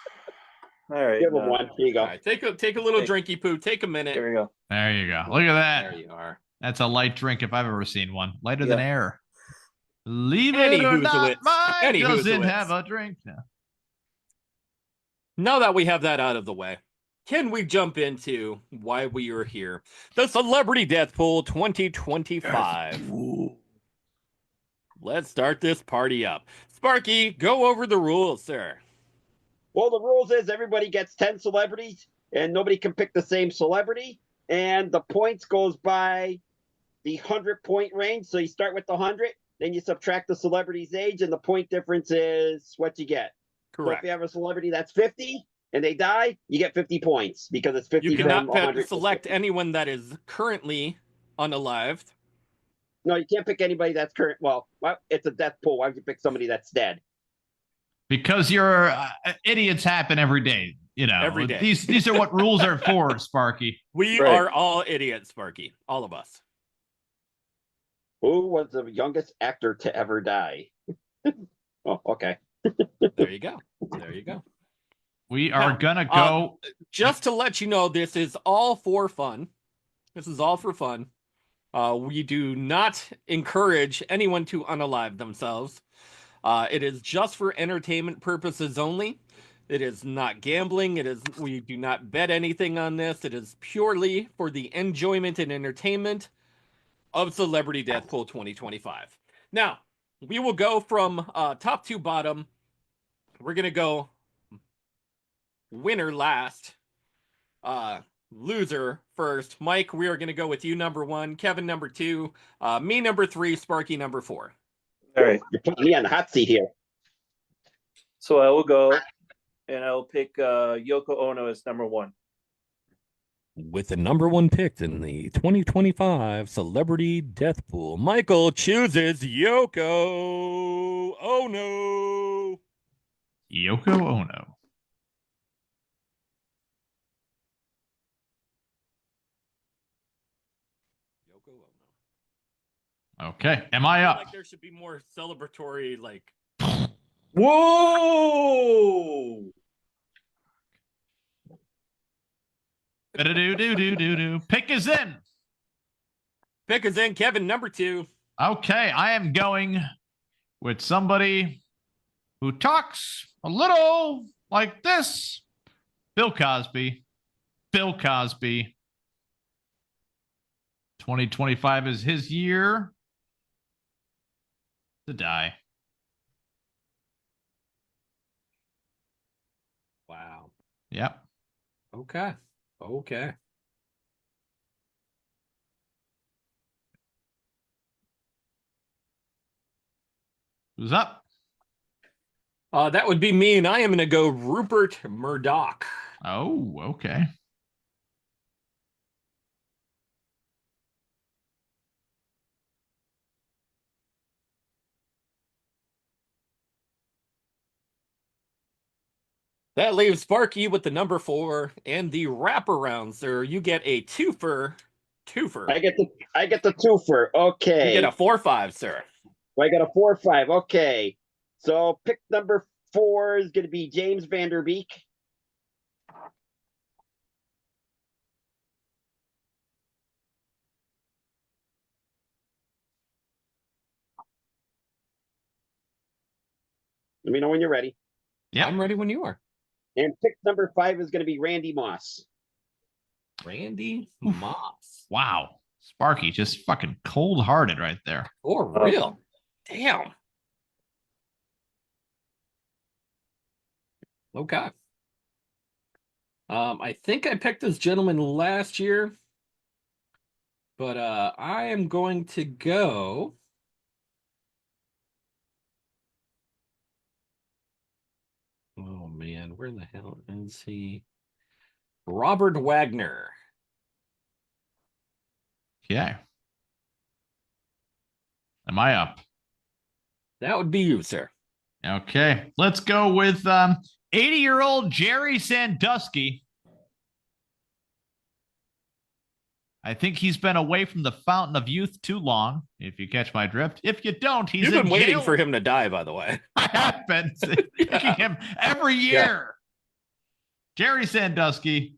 All right. Give him one. Here you go. All right, take a little drinky poo. Take a minute. There we go. There you go. Look at that. There you are. That's a light drink if I've ever seen one. Lighter than air. Leave it or not, Mike doesn't have a drink. No. Now that we have that out of the way, can we jump into why we are here? The Celebrity Death Pool 2025. Let's start this party up. Sparky, go over the rules, sir. Well, the rules is everybody gets 10 celebrities, and nobody can pick the same celebrity. And the points goes by the 100-point range. So you start with the 100, then you subtract the celebrity's age, and the point difference is what you get. Correct. So if you have a celebrity that's 50 and they die, you get 50 points because it's 50. You cannot select anyone that is currently unalived. No, you can't pick anybody that's current. Well, it's a death pool. Why would you pick somebody that's dead? Because your idiots happen every day. You know, every day. These are what rules are for, Sparky. We are all idiots, Sparky. All of us. Who was the youngest actor to ever die? Oh, okay. There you go. There you go. We are going to go. go. Just to let you know, this is all for fun. This is all for fun. We do not encourage anyone to unalive themselves. It is just for entertainment purposes only. It is not gambling. We do not bet anything on this. It is purely for the enjoyment and entertainment of Celebrity Death Pool 2025. Now, we will go from top to bottom. We're going to go winner last, loser first. Mike, we are going to go with you number 1, Kevin number 2, me number 3, Sparky number 4. All right. You're putting me on the hot seat here. So I will go, and I will pick Yoko Ono as number 1. With the number 1 picked in the 2025 Celebrity Death Pool, Michael chooses Yoko Ono. Yoko Ono. Okay. Am I up? Like there should be more celebratory, like. Whoa! Do. Pick is in. Pick is in. Kevin, number 2. Okay. I am going with somebody who talks a little like this. Bill Cosby. 2025 is his year to die. Wow. Yep. Okay. Who's up? That would be me, and I am going to go Rupert Murdoch. Oh, okay. That leaves Sparky with the number 4 and the wraparound, sir. You get a twofer. I get the twofer. Okay. You get a 4-5, sir. I got a 4-5. Okay. So pick number 4 is going to be James Van Der Beek. Let me know when you're ready. Yeah, I'm ready when you are. And pick number 5 is going to be Randy Moss. Randy Moss. Wow. Sparky just fucking cold-hearted right there. For real. Damn. Okay. I think I picked this gentleman last year, but I am going to go. Oh man, where the hell is he? Robert Wagner. Okay. Am I up? That would be you, sir. Okay. Let's go with 80-year-old Jerry Sandusky. I think he's been away from the fountain of youth too long, if you catch my drift. If you don't, he's You've been in waiting jail. for him to die, by the way. I have been picking him every year. Jerry Sandusky.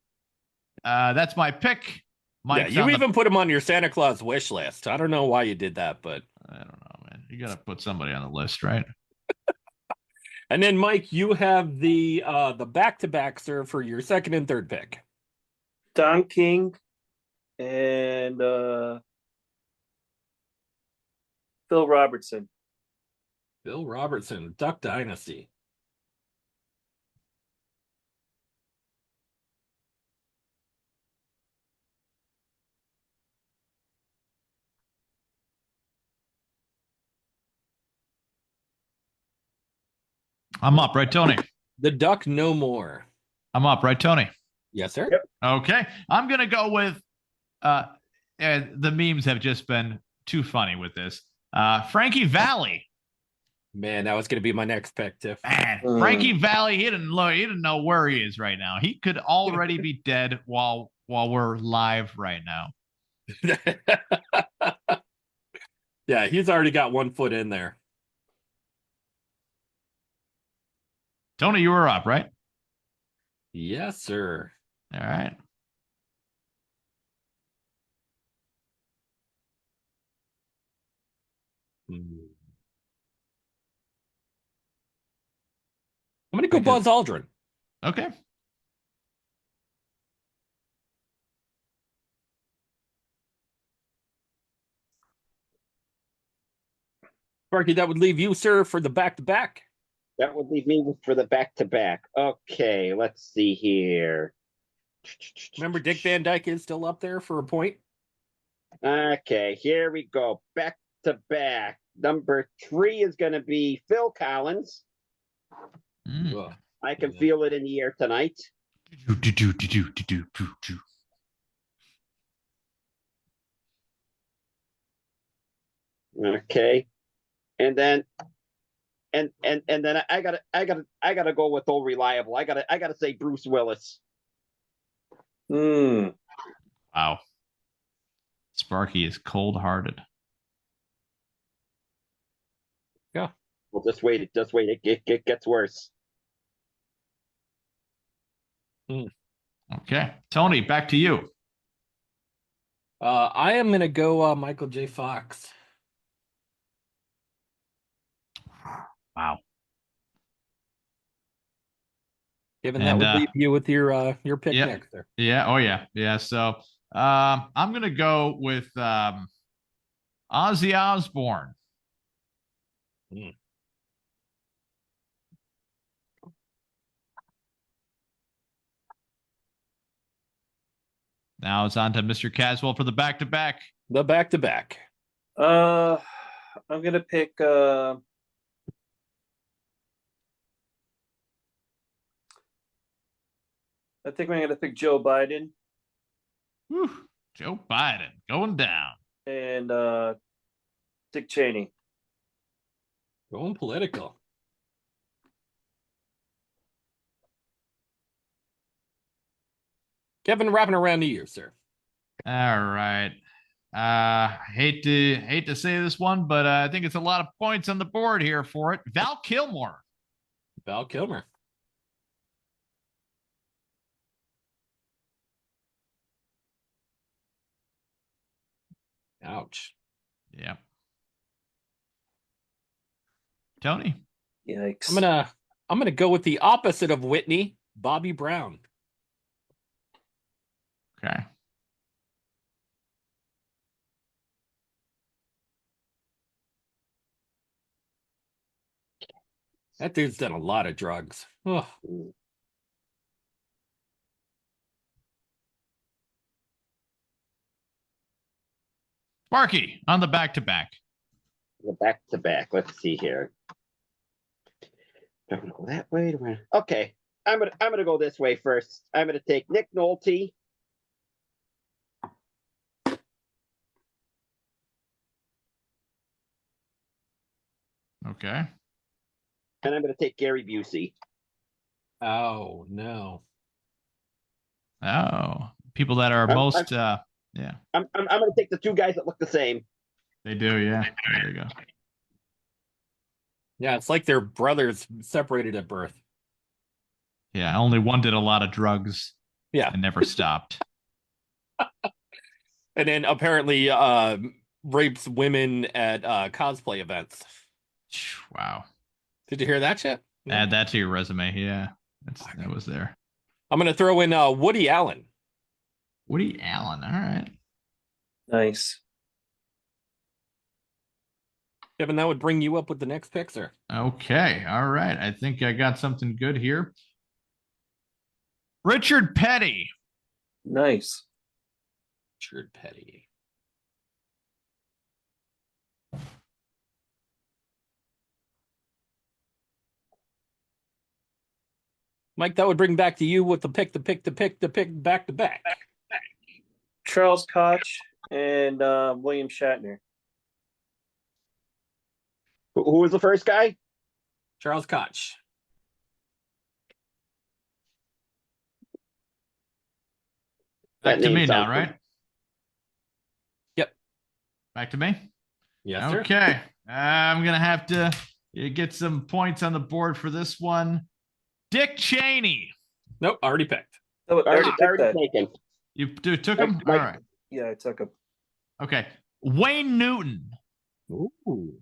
That's my pick. Yeah, you even put him on your Santa Claus wish list. I don't know why you did that, but I don't know, man. You got to put somebody on the list, right? And then, Mike, you have the back-to-back, sir, for your second and third pick. Don King and Phil Robertson. Bill Robertson, Duck Dynasty. I'm up, right, Tony? The Duck No More. I'm up, right, Tony? Yes, sir. Yep. Okay. I'm going to go with the memes have just been too funny with this. Frankie Valli. Man, that was going to be my next pick, Tiff. Man, Frankie Valli, he didn't know where he is right now. He could already be dead while we're live right now. Yeah, he's already got 1 foot in there. Tony, you were up, right? Yes, sir. All right. I'm going to go Buzz Aldrin. Okay. Sparky, that would leave you, sir, for the back-to-back. That would leave me for the back-to-back. Okay, let's see here. Remember, Dick Van Dyke is still up there for a point. Okay, here we go. Back-to-back. Number 3 is going to be Phil Collins. I can feel it in the air tonight. Okay. And then I gotta go with old reliable. I gotta say Bruce Willis. Wow. Sparky is cold-hearted. Yeah. Well, just wait. It gets worse. Okay. Tony, back to you. I am going to go Michael J. Fox. Wow. Given that would leave you with your pick next there. Yeah. Oh, yeah. Yeah. So I'm going to go with Ozzy Osbourne. Now it's on to Mr. Caswell for the back-to-back. The back-to-back. I'm gonna pick. I think I'm gonna pick Joe Biden. Whew. Joe Biden going down. And Dick Cheney. Going political. Kevin, wrapping around to you, sir. All right. Hate to say this one, but I think it's a lot of points on the board here for it. Val Kilmer. Val Kilmer. Ouch. Yeah. Tony. Yikes. I'm gonna go with the opposite of Whitney, Bobby Brown. Okay. That dude's done a lot of drugs. Oh. Sparky on the back-to-back. The back-to-back. Let's see here. Don't go that way. Okay. I'm gonna go this way first. I'm gonna take Nick Nolte. Okay. And I'm gonna take Gary Busey. Oh no. Oh, people that are yeah. I'm gonna take the 2 guys that look the same. They do, yeah. There you go. Yeah, it's like their brothers separated at birth. Yeah, only one did a lot of drugs. Yeah. And never stopped. And then apparently rapes women at cosplay events. Wow. Did you hear that shit? Add that to your resume. Yeah. That was there. I'm going to throw in Woody Allen. Woody Allen. All right. Nice. Kevin, that would bring you up with the next pick, sir. Okay. All right. I think I got something good here. Richard Petty. Nice. Richard Petty. Mike, that would bring back to you with the pick back to back. Charles Koch and William Shatner. Who was the first guy? Charles Koch. Back to me now, right? Yep. Back to me? Yes, sir. Okay. I'm going to have to get some points on the board for this one. Dick Cheney. Nope, already picked. Oh, I already picked that. taken. You took him? All right. Yeah, I took him. Okay. Wayne Newton. Ooh.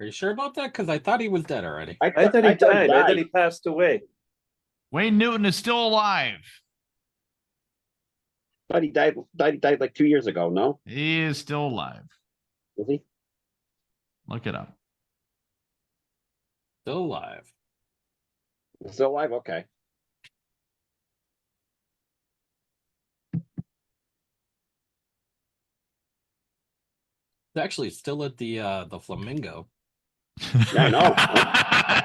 Are you sure about that? Because I thought he was dead already. I thought he died. I thought he passed away. Wayne Newton is still alive. I thought he died like 2 years ago, no? He is still alive. Is he? Look it up. Still alive. Still alive? Okay. He's actually still at the Flamingo. Yeah, I know.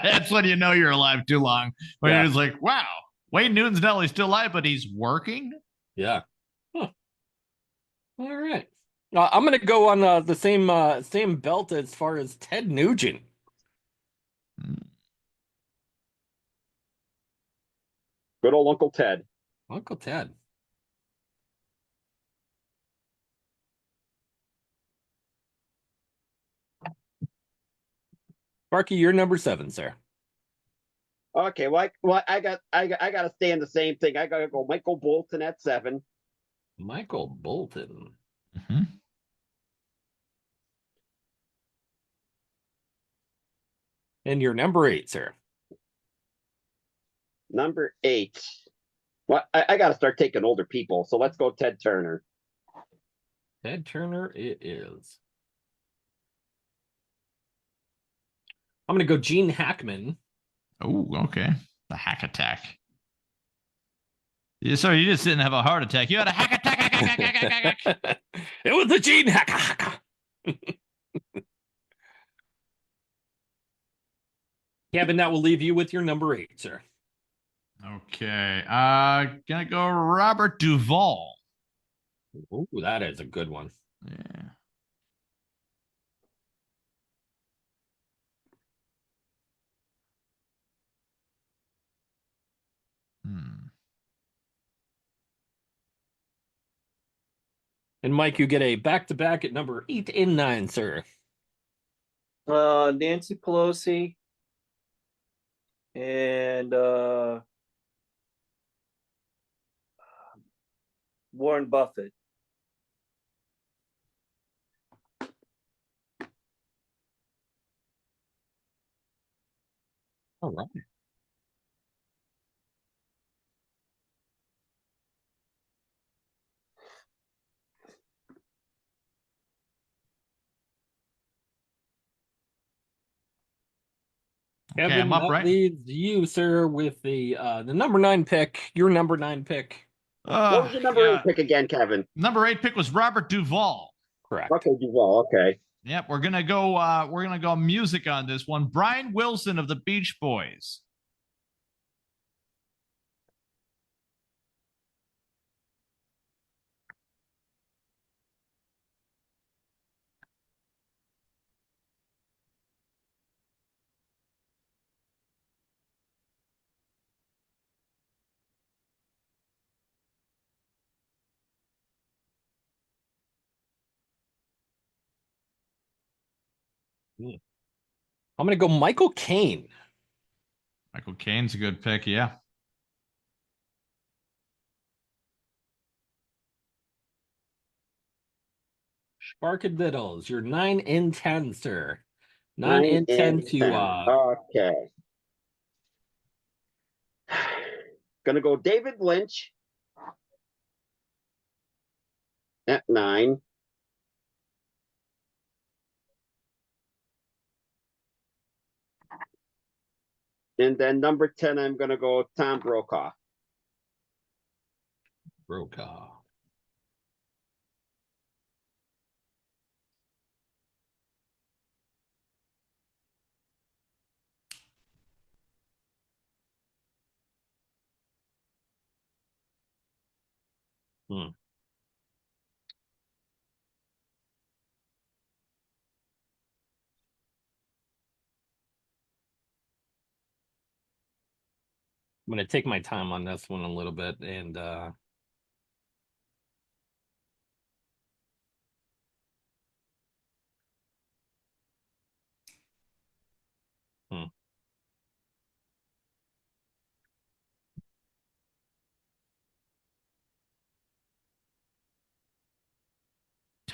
That's when you know you're alive too long. When Yeah. you're just like, wow, Wayne Newton's not only still alive, but he's working. Yeah. Huh. All right. I'm gonna go on the same belt as far as Ted Nugent. Good old Uncle Ted. Uncle Ted. Sparky, you're number 7, sir. Okay, well, I got to stay in the same thing. I got to go Michael Bolton at 7. Michael Bolton. Mm-hmm. And you're number 8, sir. Number 8. Well, I got to start taking older people, so let's go Ted Turner. Ted Turner it is. I'm going to go Gene Hackman. Oh, okay. The hack attack. Yeah, sorry, you just didn't have a heart attack. You had a hack attack. It was the Gene Hacker. Kevin, that will leave you with your number 8, sir. Okay. Gonna go Robert Duvall. Ooh, that is a good one. Yeah. And Mike, you get a back-to-back at number 8 and 9, sir. Nancy Pelosi and Warren Buffett. All right. Okay, Kevin, I'm up, that right? leaves you, sir, with the number 9 pick. Your number 9 pick. What was your number 8 pick again, Kevin? Number 8 pick was Robert Duvall. Correct. Okay, Duvall. Okay. Yep, we're gonna go music on this one. Brian Wilson of the Beach Boys. I'm going to go Michael Caine. Michael Caine's a good pick, yeah. Sparkadiddles, you're 9 and 10, sir. 9 and 10 to Okay. Gonna go David Lynch at 9. And then number 10, I'm gonna go Tom Brokaw. Brokaw. Hmm. I'm going to take my time on this one a little bit and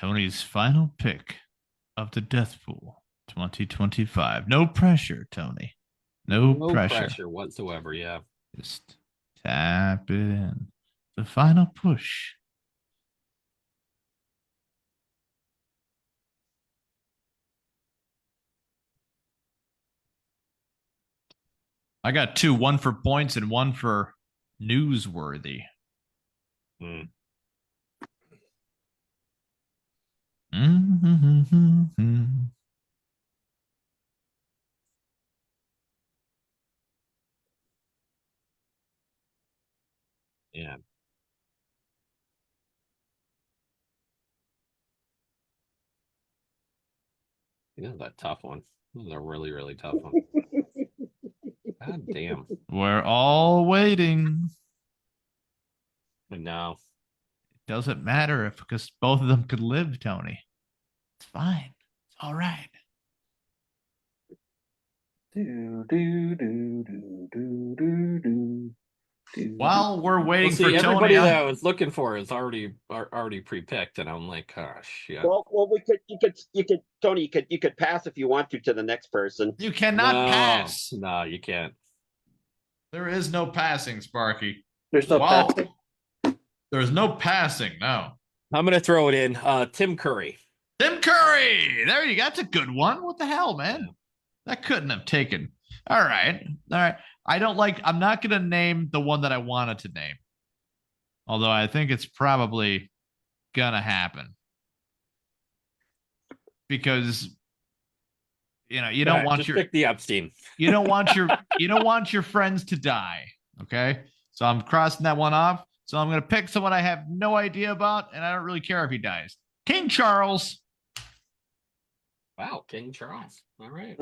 Tony's final pick of the Death Pool 2025. No pressure, Tony. No pressure whatsoever. Yeah. Just tap it in. The final push. I got two, one for points and one for newsworthy. Mm. Mm-hmm. Yeah. Yeah, that tough one. This is a really, really tough one. God damn. We're all waiting. No. It doesn't matter because both of them could live, Tony. It's fine. It's all right. While we're waiting for Tony, everybody that I was looking for is already pre-picked, and I'm like, gosh, yeah. Well, you could, Tony, you could pass if you want to the next person. You cannot pass. No, you can't. There is no passing, Sparky. There's no passing. There's no passing. No. I'm gonna throw it in. Tim Curry. Tim Curry. There you go. That's a good one. What the hell, man? Yeah. That couldn't have taken. All right. I'm not going to name the one that I wanted to name. Although I think it's probably going to happen. Because, you don't want pick the Epstein. You don't want your friends to die. Okay. So I'm crossing that one off. So I'm going to pick someone I have no idea about, and I don't really care if he dies. King Charles. Wow. King Charles. All right.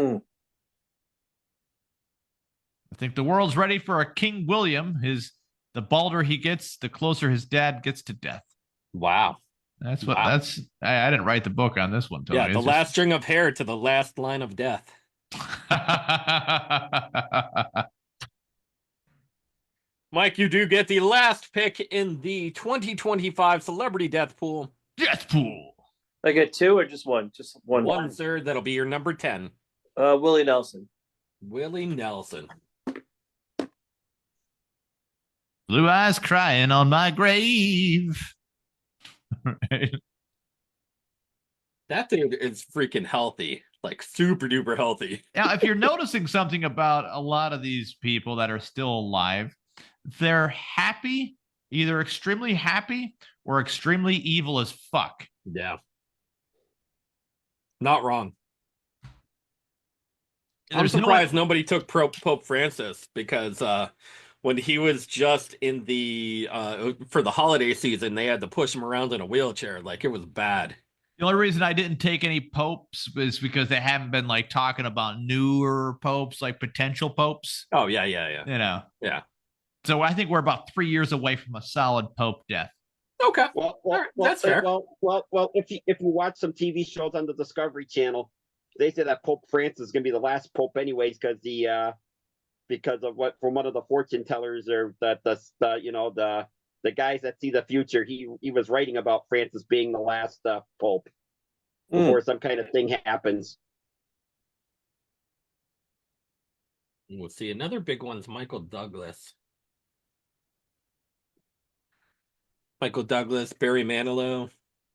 I think the world's ready for a King William. The balder he gets, the closer his dad gets to death. Wow. I didn't write the book on this one, Tony. Yeah, last string of hair to the last line of death. Mike, you do get the last pick in the 2025 Celebrity Death Pool. Death Pool. I get two or just one? Just one. One, sir. That'll be your number 10. Willie Nelson. Willie Nelson. Blue eyes crying on my grave. Right. That thing is freaking healthy, like super duper healthy. Now, if you're noticing something about a lot of these people that are still alive, they're happy, either extremely happy or extremely evil as fuck. Yeah. Not wrong. I'm surprised nobody took Pope Francis because when he was just in the for the holiday season, they had to push him around in a wheelchair. Like, it was bad. The only reason I didn't take any popes is because they haven't been like talking about newer popes, like potential popes. Oh, yeah. Yeah. So I think we're about 3 years away from a solid pope death. Okay. Well, that's fair. Well, if you watch some TV shows on the Discovery Channel, they say that Pope Francis is going to be the last pope anyways, because of what from one of the fortune tellers or the guys that see the future. He was writing about Francis being the last pope before some kind of thing happens. We'll see. Another big one is Michael Douglas. Barry Manilow.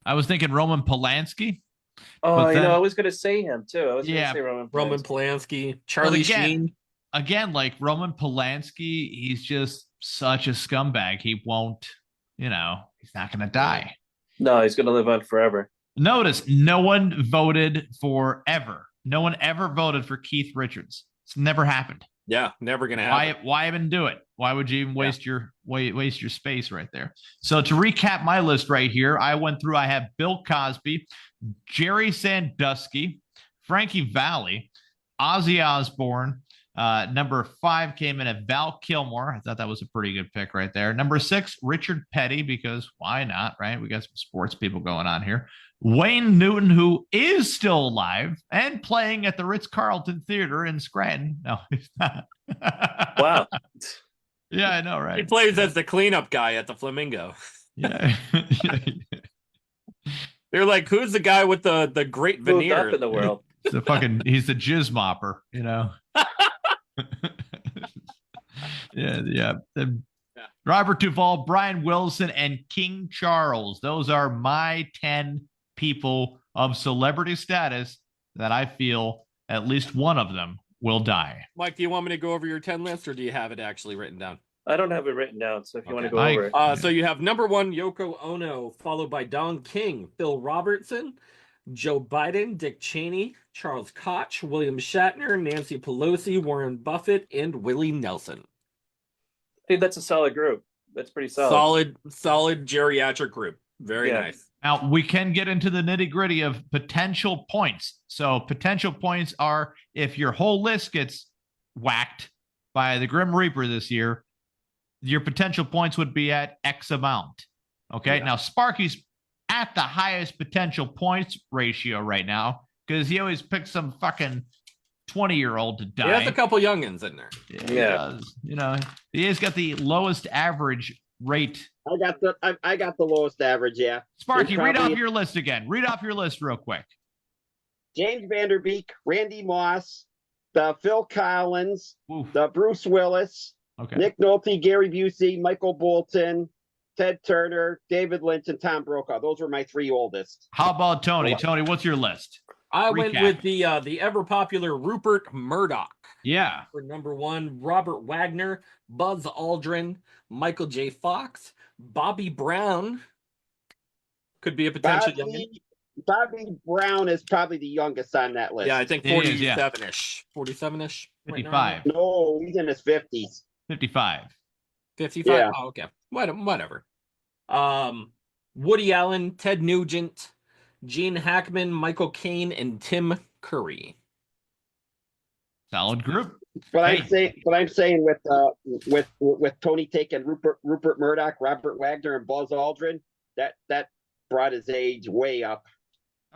I was thinking Roman Polanski. Oh, I was going to say him too. I was going to say Roman Polanski. Charlie Sheen. Again, like Roman Polanski, he's just such a scumbag. He won't, he's not going to die. No, he's going to live on forever. Notice no one voted for ever. No one ever voted for Keith Richards. It's never happened. Yeah, never going to happen. Why even do it? Why would you even waste your space right there? So to recap my list right here, I went through. I have Bill Cosby, Jerry Sandusky, Frankie Valli, Ozzy Osbourne. Number 5 came in at Val Kilmer. I thought that was a pretty good pick right there. Number 6, Richard Petty, because why not, right? We got some sports people going on here. Wayne Newton, who is still alive and playing at the Ritz-Carlton Theater in Scranton. No, he's not. Wow. Yeah, I know, right? He plays as the cleanup guy at the Flamingo. Yeah. They're like, who's the guy with the great Moved veneer up in the world. He's the jizz mopper, you know. Yeah. Robert Duvall, Brian Wilson, and King Charles. Those are my 10 people of celebrity status that I feel at least one of them will die. Mike, do you want me to go over your 10 list, or do you have it actually written down? I don't have it written down, so if you want to go Mike, over it. So you have number 1, Yoko Ono, followed by Don King, Phil Robertson, Joe Biden, Dick Cheney, Charles Koch, William Shatner, Nancy Pelosi, Warren Buffett, and Willie Nelson. I think that's a solid group. That's pretty solid. Solid geriatric group. Very nice. Now, we can get into the nitty-gritty of potential points. So potential points are if your whole list gets whacked by the Grim Reaper this year, your potential points would be at X amount. Okay. Yeah. Now, Sparky's at the highest potential points ratio right now because he always picks some fucking 20-year-old to die. He has a couple youngins in there. Yeah. You know, he has got the lowest average rate. I got the lowest average, yeah. Sparky, read off your list again. Read off your list real quick. James Vanderbeek, Randy Moss, the Phil Collins, Oof. the Bruce Willis, Nick Nolte, Gary Busey, Michael Bolton, Ted Turner, David Lynch, and Tom Brokaw. Those were my 3 oldest. How about Tony? Tony, what's your list? I went with the ever popular Rupert Murdoch. Yeah. For number 1, Robert Wagner, Buzz Aldrin, Michael J. Fox, Bobby Brown. Could be a potential youngin. Bobby Brown is probably the youngest on that list. Yeah, I think 47-ish. 47-ish. 55. Right no, he's in his 50s. 55. 55? Yeah. Oh, okay. Whatever. Woody Allen, Ted Nugent, Gene Hackman, Michael Caine, and Tim Curry. Solid group. But I'm saying with Tony taking Rupert Murdoch, Robert Wagner, and Buzz Aldrin, that brought his age way up.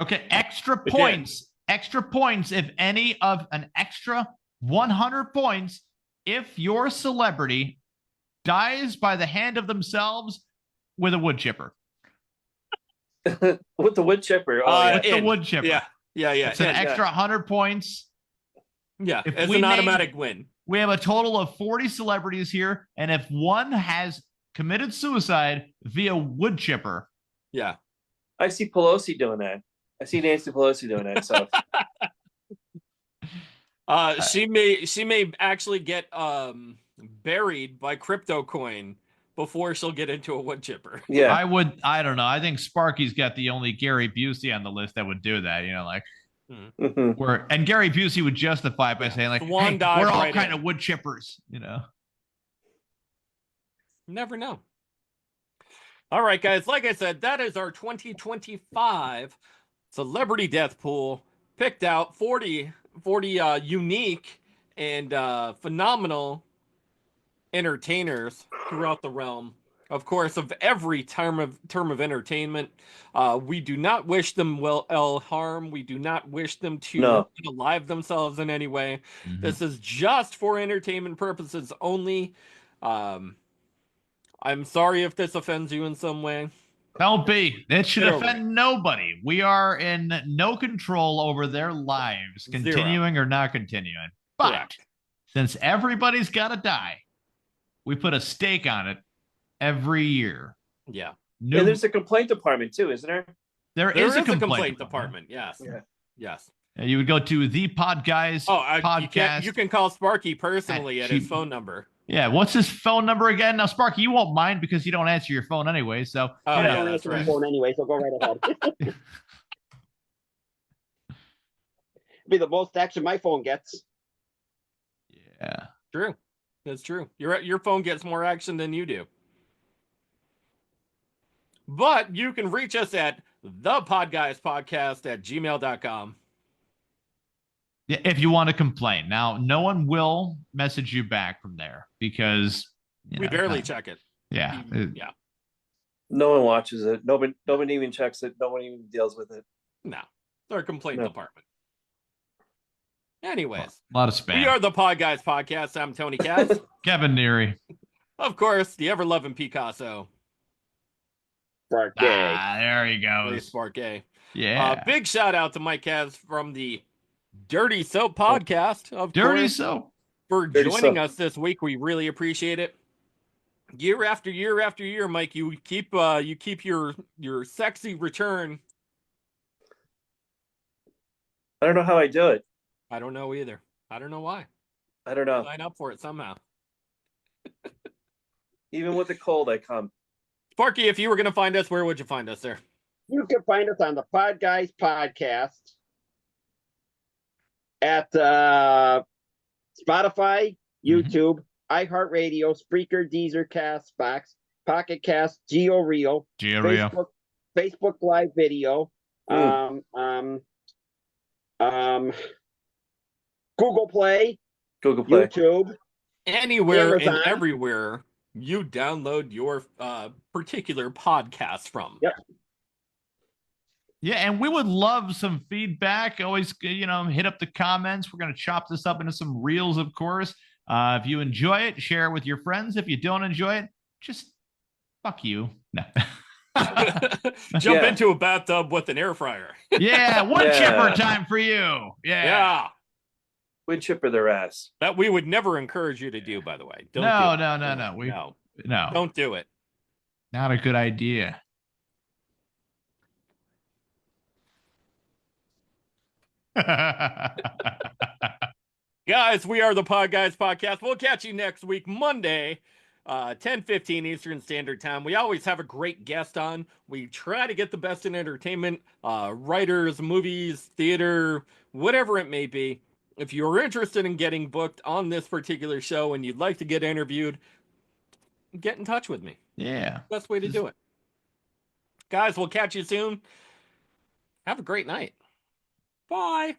Okay, extra points. Extra points if any of an extra 100 points if your celebrity dies by the hand of themselves with a wood chipper. With the wood chipper. With the wood chipper. Yeah. It's an extra 100 points. Yeah, it's an automatic win. We have a total of 40 celebrities here, and if one has committed suicide via wood chipper. Yeah. I see Pelosi doing that. I see Nancy Pelosi doing that. So she may actually get buried by crypto coin before she'll get into a wood chipper. Yeah. I don't know. I think Sparky's got the only Gary Busey on the list that would do that, you know, like and Gary Busey would justify it by saying, like, hey, we're all kind of wood chippers, you know. Never know. All right, guys. Like I said, that is our 2025 celebrity death pool. Picked out 40 unique and phenomenal entertainers throughout the realm, of course, of every term of entertainment. We do not wish them harm. We do not wish them to alive themselves in any way. Mm-hmm. This is just for entertainment purposes only. I'm sorry if this offends you in some way. Don't be. It should offend nobody. We are in no control over their lives, continuing or not continuing. But since everybody's got to die, we put a stake on it every year. Yeah. And there's a complaint department too, isn't there? There is a complaint department. Yes. Yeah. Yes. You would go to the Podguyz Podcast. You can call Sparky personally at his phone number. Yeah, what's his phone number again? Now, Sparky, you won't mind because you don't answer your phone anyway. So I don't answer my phone anyway, so go right ahead. Be the most action my phone gets. Yeah, true. That's true. Your phone gets more action than you do. But you can reach us at thepodguyzpodcast@gmail.com. Yeah, if you want to complain. Now, no one will message you back from there because we barely check it. Yeah. Yeah. No one watches it. Nobody even checks it. No one even deals with it. No. It's our complaint department. Anyways. A lot of spam. We are the Podguyz Podcast. I'm Tony Katz. Kevin Neary. Of course, the ever-loving Picasso. Sparky. There he Very goes. Sparky. Yeah. Big shout out to Mike Kaz from the Dirty Soap podcast, of Dirty course, Soap. for Dirty joining Soap. us this week. We really appreciate it. Year after year after year, Mike, you keep your sexy return. I don't know how I do it. I don't know either. I don't know why. I don't know. Sign up for it somehow. Even with the cold, I come. Sparky, if you were going to find us, where would you find us, sir? You can find us on the Podguyz Podcast at Spotify, YouTube, iHeartRadio, Spreaker, Deezer, Castbox, Pocket Cast, GeoReel, Facebook Live Video, Google Play, YouTube, anywhere Amazon. and everywhere you download your particular podcast from. Yep. Yeah, and we would love some feedback. Always, hit up the comments. We're going to chop this up into some reels, of course. If you enjoy it, share it with your friends. If you don't enjoy it, just fuck you. No. Jump into a bathtub with an air fryer. Yeah, wood chipper time for you. Yeah. Wood chipper their ass. That we would never encourage you to do, by the way. No. No. Don't do it. Not a good idea. Guys, we are the Podguyz Podcast. We'll catch you next week, Monday, 10:15 Eastern Standard Time. We always have a great guest on. We try to get the best in entertainment, writers, movies, theater, whatever it may be. If you're interested in getting booked on this particular show and you'd like to get interviewed, get in touch with me. Yeah. Best way to do it. Guys, we'll catch you soon. Have a great night. Bye.